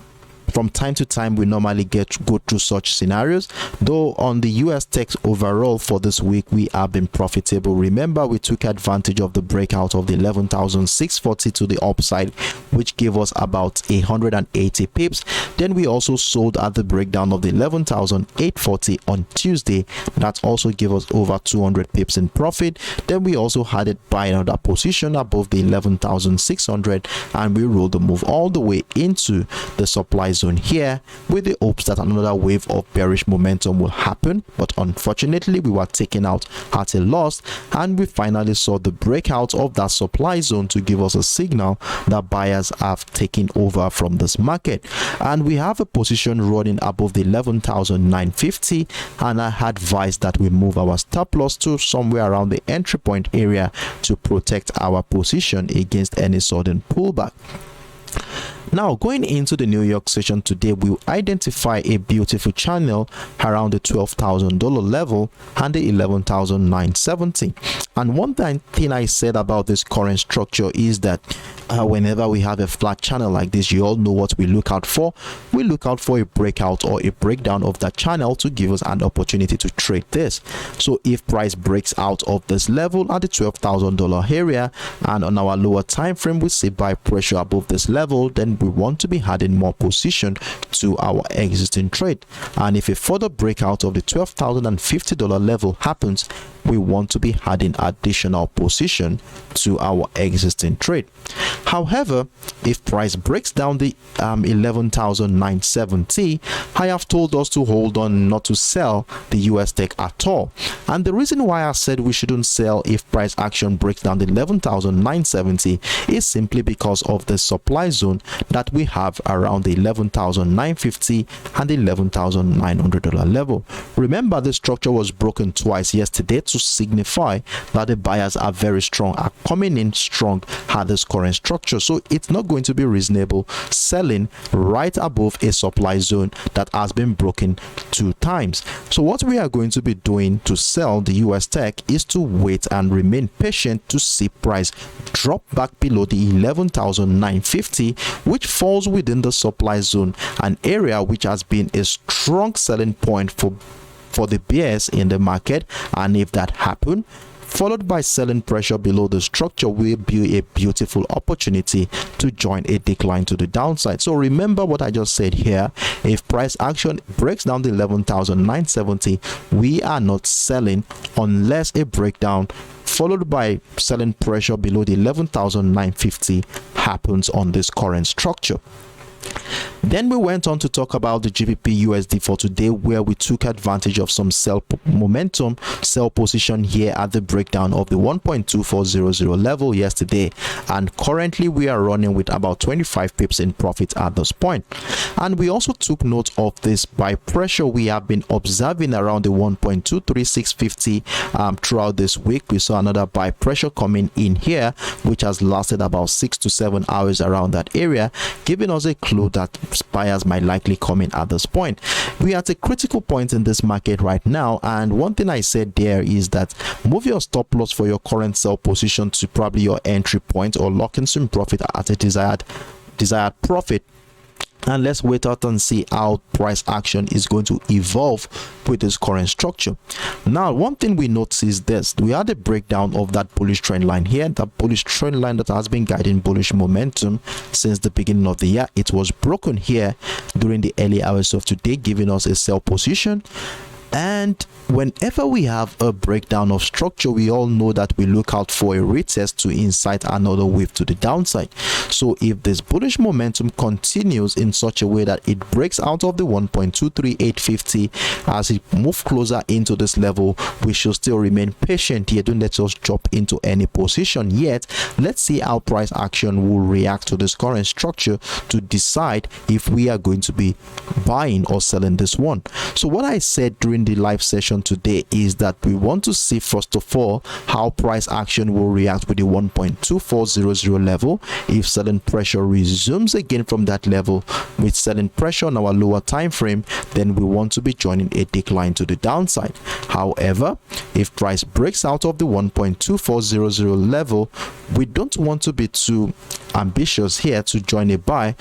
from time to time we normally go through such scenarios, though on the US tech overall for this week we have been profitable. Remember, we took advantage of the breakout of the 11,640 to the upside, which gave us about 180 pips. Then we also sold at the breakdown of the 11,840 on Tuesday. That also gave us over 200 pips in profit. Then we also had it buy another position above the 11,600, and we rolled the move all the way into the supply zone here with the hopes that another wave of bearish momentum will happen. But unfortunately we were taken out at a loss, and we finally saw the breakout of that supply zone to give us a signal that buyers have taken over from this market. And we have a position running above the 11,950, and I advised that we move our stop loss to somewhere around the entry point area to protect our position against any sudden pullback. Now, going into the New York session today, we'll identify a beautiful channel around the $12,000 level and the 11,970. And one thing I said about this current structure is that whenever we have a flat channel like this, you all know what we look out for. We look out for a breakout or a breakdown of that channel to give us an opportunity to trade this. So if price breaks out of this level at the $12,000 area, and on our lower time frame we see buy pressure above this level, then we want to be adding more position to our existing trade. And if a further breakout of the $12,050 level happens, we want to be adding additional position to our existing trade. However, if price breaks down the 11,970, I have told us to hold on, not to sell the US tech at all. And the reason why I said we shouldn't sell if price action breaks down the 11,970 is simply because of the supply zone that we have around the 11,950 and the $11,900 level. Remember, the structure was broken twice yesterday to signify that the buyers are very strong, are coming in strong at this current structure. So it's not going to be reasonable selling right above a supply zone that has been broken 2 times. So what we are going to be doing to sell the US tech is to wait and remain patient to see price drop back below the 11,950, which falls within the supply zone, an area which has been a strong selling point for the bears in the market. And if that happens, followed by selling pressure below the structure, will be a beautiful opportunity to join a decline to the downside. So remember what I just said here. If price action breaks down the 11,970, we are not selling unless a breakdown followed by selling pressure below the 11,950 happens on this current structure. Then we went on to talk about the GBPUSD for today, where we took advantage of some sell momentum, sell position here at the breakdown of the 1.2400 level yesterday, and currently we are running with about 25 pips in profit at this point. And we also took note of this buy pressure we have been observing around the 1.23650 throughout this week. We saw another buy pressure coming in here, which has lasted about 6 to 7 hours around that area, giving us a clue that buyers might likely come in at this point. We are at a critical point in this market right now, and one thing I said there is that move your stop loss for your current sell position to probably your entry point, or lock in some profit at a desired profit. And let's wait out and see how price action is going to evolve with this current structure. Now, one thing we notice is this: we had a breakdown of that bullish trend line here, that bullish trend line that has been guiding bullish momentum since the beginning of the year. It was broken here during the early hours of today, giving us a sell position. And whenever we have a breakdown of structure, we all know that we look out for a retest to incite another wave to the downside. So if this bullish momentum continues in such a way that it breaks out of the 1.23850 as it moves closer into this level, we should still remain patient here. Don't let us drop into any position yet. Let's see how price action will react to this current structure to decide if we are going to be buying or selling this one. So what I said during the live session today is that we want to see, first of all, how price action will react with the 1.2400 level. If selling pressure resumes again from that level with selling pressure on our lower time frame, then we want to be joining a decline to the downside. However, if price breaks out of the 1.2400 level, we don't want to be too ambitious here to join a buy.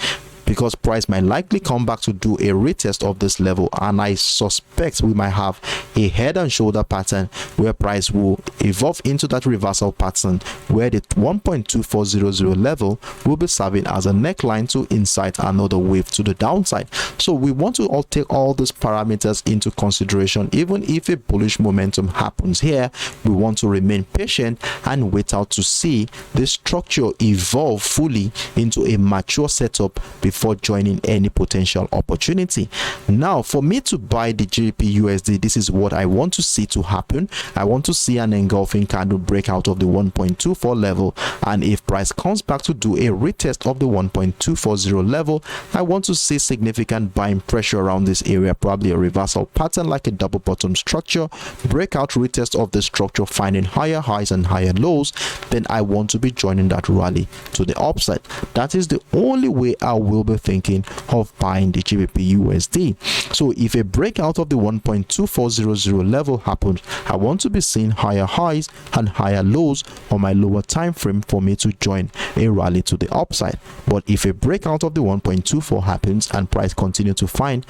because price might likely come back to do a retest of this level, and I suspect we might have a head and shoulder pattern where price will evolve into that reversal pattern where the 1.2400 level will be serving as a neckline to incite another wave to the downside. So we want to all take all these parameters into consideration. Even if a bullish momentum happens here, we want to remain patient and wait out to see the structure evolve fully into a mature setup before joining any potential opportunity. Now, for me to buy the GBPUSD, this is what I want to see to happen. I want to see an engulfing candle break out of the 1.24 level, and if price comes back to do a retest of the 1.240 level, I want to see significant buying pressure around this area, probably a reversal pattern like a double bottom structure, breakout retest of the structure, finding higher highs and higher lows. Then I want to be joining that rally to the upside. That is the only way I will be thinking of buying the GBPUSD. So if a breakout of the 1.2400 level happens, I want to be seeing higher highs and higher lows on my lower time frame for me to join a rally to the upside. But if a breakout of the 1.24 happens and price continue to find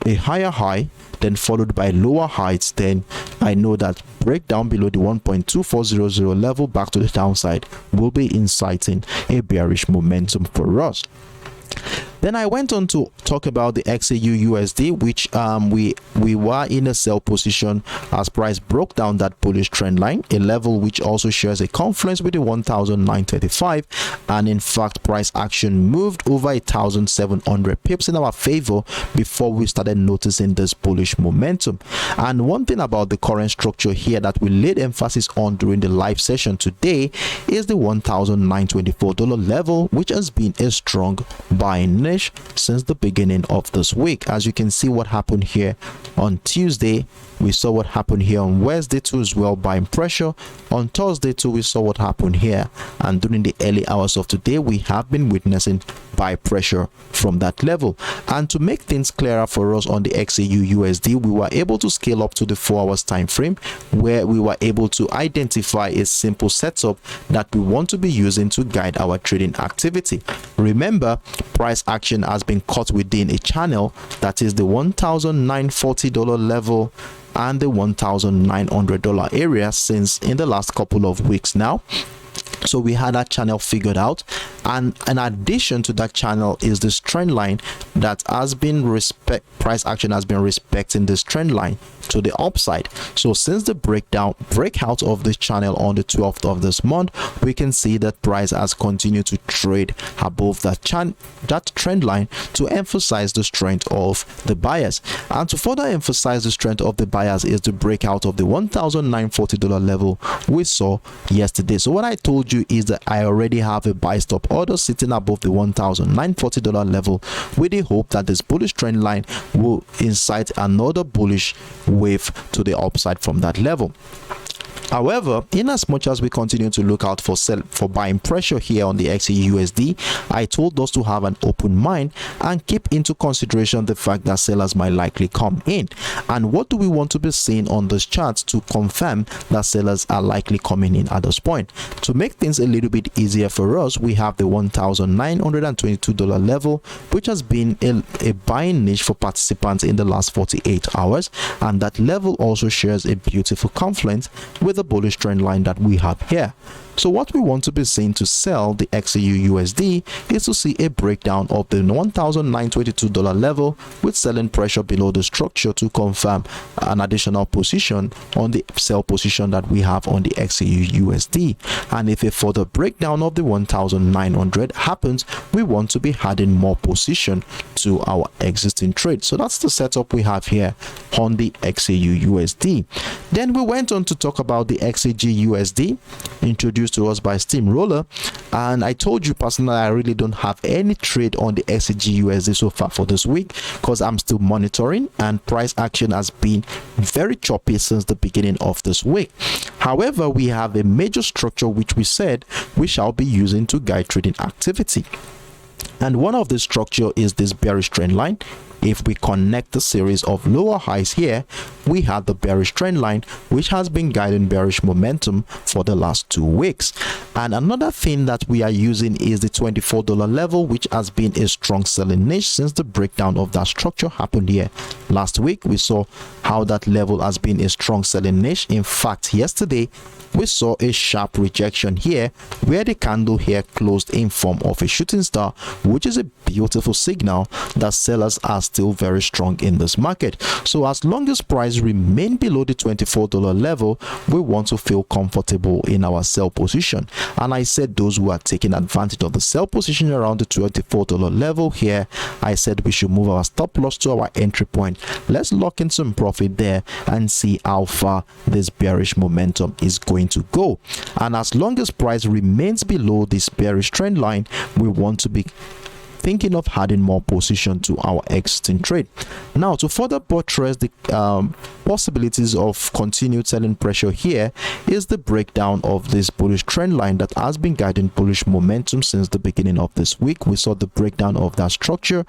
a higher high then followed by lower heights, then I know that breakdown below the 1.2400 level back to the downside will be inciting a bearish momentum for us. Then I went on to talk about the XAUUSD, which we were in a sell position as price broke down that bullish trend line, a level which also shares a confluence with the 1935, and in fact price action moved over 1,700 pips in our favor before we started noticing this bullish momentum. And one thing about the current structure here that we laid emphasis on during the live session today is the $1,924 level, which has been a strong buying niche since the beginning of this week. As you can see what happened here on Tuesday, we saw what happened here on Wednesday too as well, buying pressure. On Thursday too, we saw what happened here, and during the early hours of today we have been witnessing buy pressure from that level. And to make things clearer for us on the XAUUSD, we were able to scale up to the 4 hours time frame where we were able to identify a simple setup that we want to be using to guide our trading activity. Remember, price action has been caught within a channel that is the $1,940 level and the $1,900 area since in the last couple of weeks now. So we had that channel figured out, and in addition to that channel is this trend line that has been price action has been respecting this trend line to the upside. So since the breakout of this channel on the 12th of this month, we can see that price has continued to trade above that trend line to emphasize the strength of the buyers. And to further emphasize the strength of the buyers is the breakout of the $1,940 level we saw yesterday. So what I told you is that I already have a buy stop order sitting above the $1,940 level with the hope that this bullish trend line will incite another bullish wave to the upside from that level. However, in as much as we continue to look out for buying pressure here on the XAUUSD, I told us to have an open mind and keep into consideration the fact that sellers might likely come in. And what do we want to be seeing on this chart to confirm that sellers are likely coming in at this point? To make things a little bit easier for us, we have the $1,922 level, which has been a buying niche for participants in the last 48 hours, and that level also shares a beautiful confluence with the bullish trend line that we have here. So what we want to be seeing to sell the XAUUSD is to see a breakdown of the $1,922 level with selling pressure below the structure to confirm an additional position on the sell position that we have on the XAUUSD. And if a further breakdown of the 1,900 happens, we want to be adding more position to our existing trade. So that's the setup we have here on the XAUUSD. Then we went on to talk about the XAGUSD, introduced to us by Steamroller, and I told you personally I really don't have any trade on the XAGUSD so far for this week because I'm still monitoring, and price action has been very choppy since the beginning of this week. However, we have a major structure which we said we shall be using to guide trading activity. And one of the structure is this bearish trend line, if we connect the series of lower highs here, we had the bearish trend line, which has been guiding bearish momentum for the last 2 weeks. And another thing that we are using is the $24 level, which has been a strong selling niche since the breakdown of that structure happened here last week. We saw how that level has been a strong selling niche. In fact, yesterday we saw a sharp rejection here where the candle here closed in form of a shooting star, which is a beautiful signal that sellers are still very strong in this market. So as long as price remain below the $24 level, we want to feel comfortable in our sell position. And I said those who are taking advantage of the sell position around the $24 level here, I said we should move our stop loss to our entry point. Let's lock in some profit there and see how far this bearish momentum is going to go. And as long as price remains below this bearish trend line, we want to be thinking of adding more position to our existing trade. Now, to further buttress the possibilities of continued selling pressure here is the breakdown of this bullish trend line that has been guiding bullish momentum since the beginning of this week. We saw the breakdown of that structure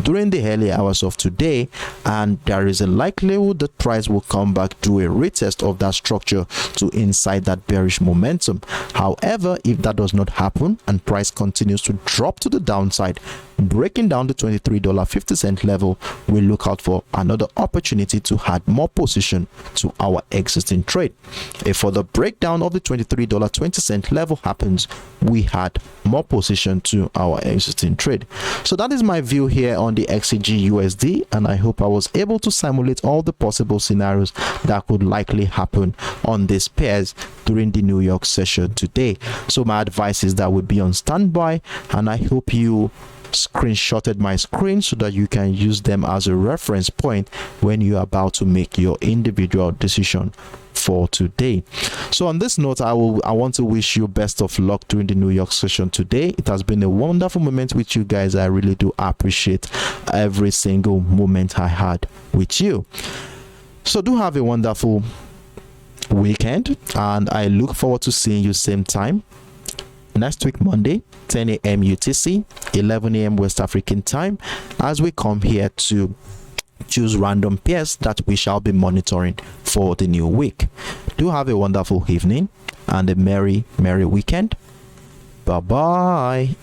during the early hours of today, and there is a likelihood that price will come back to a retest of that structure to inside that bearish momentum. However, if that does not happen and price continues to drop to the downside, breaking down the $23.50 level, we look out for another opportunity to add more position to our existing trade. If further breakdown of the $23.20 level happens, we add more position to our existing trade. So that is my view here on the XAGUSD, and I hope I was able to simulate all the possible scenarios that could likely happen on these pairs during the New York session today. So my advice is that we be on standby, and I hope you screenshotted my screen so that you can use them as a reference point when you're about to make your individual decision for today. So on this note, I want to wish you best of luck during the New York session today. It has been a wonderful moment with you guys. I really do appreciate every single moment I had with you. So do have a wonderful weekend, and I look forward to seeing you same time next week, Monday, 10 a.m. UTC, 11 a.m. West African time, as we come here to choose random pairs that we shall be monitoring for the new week. Do have a wonderful evening and a merry weekend. Bye bye.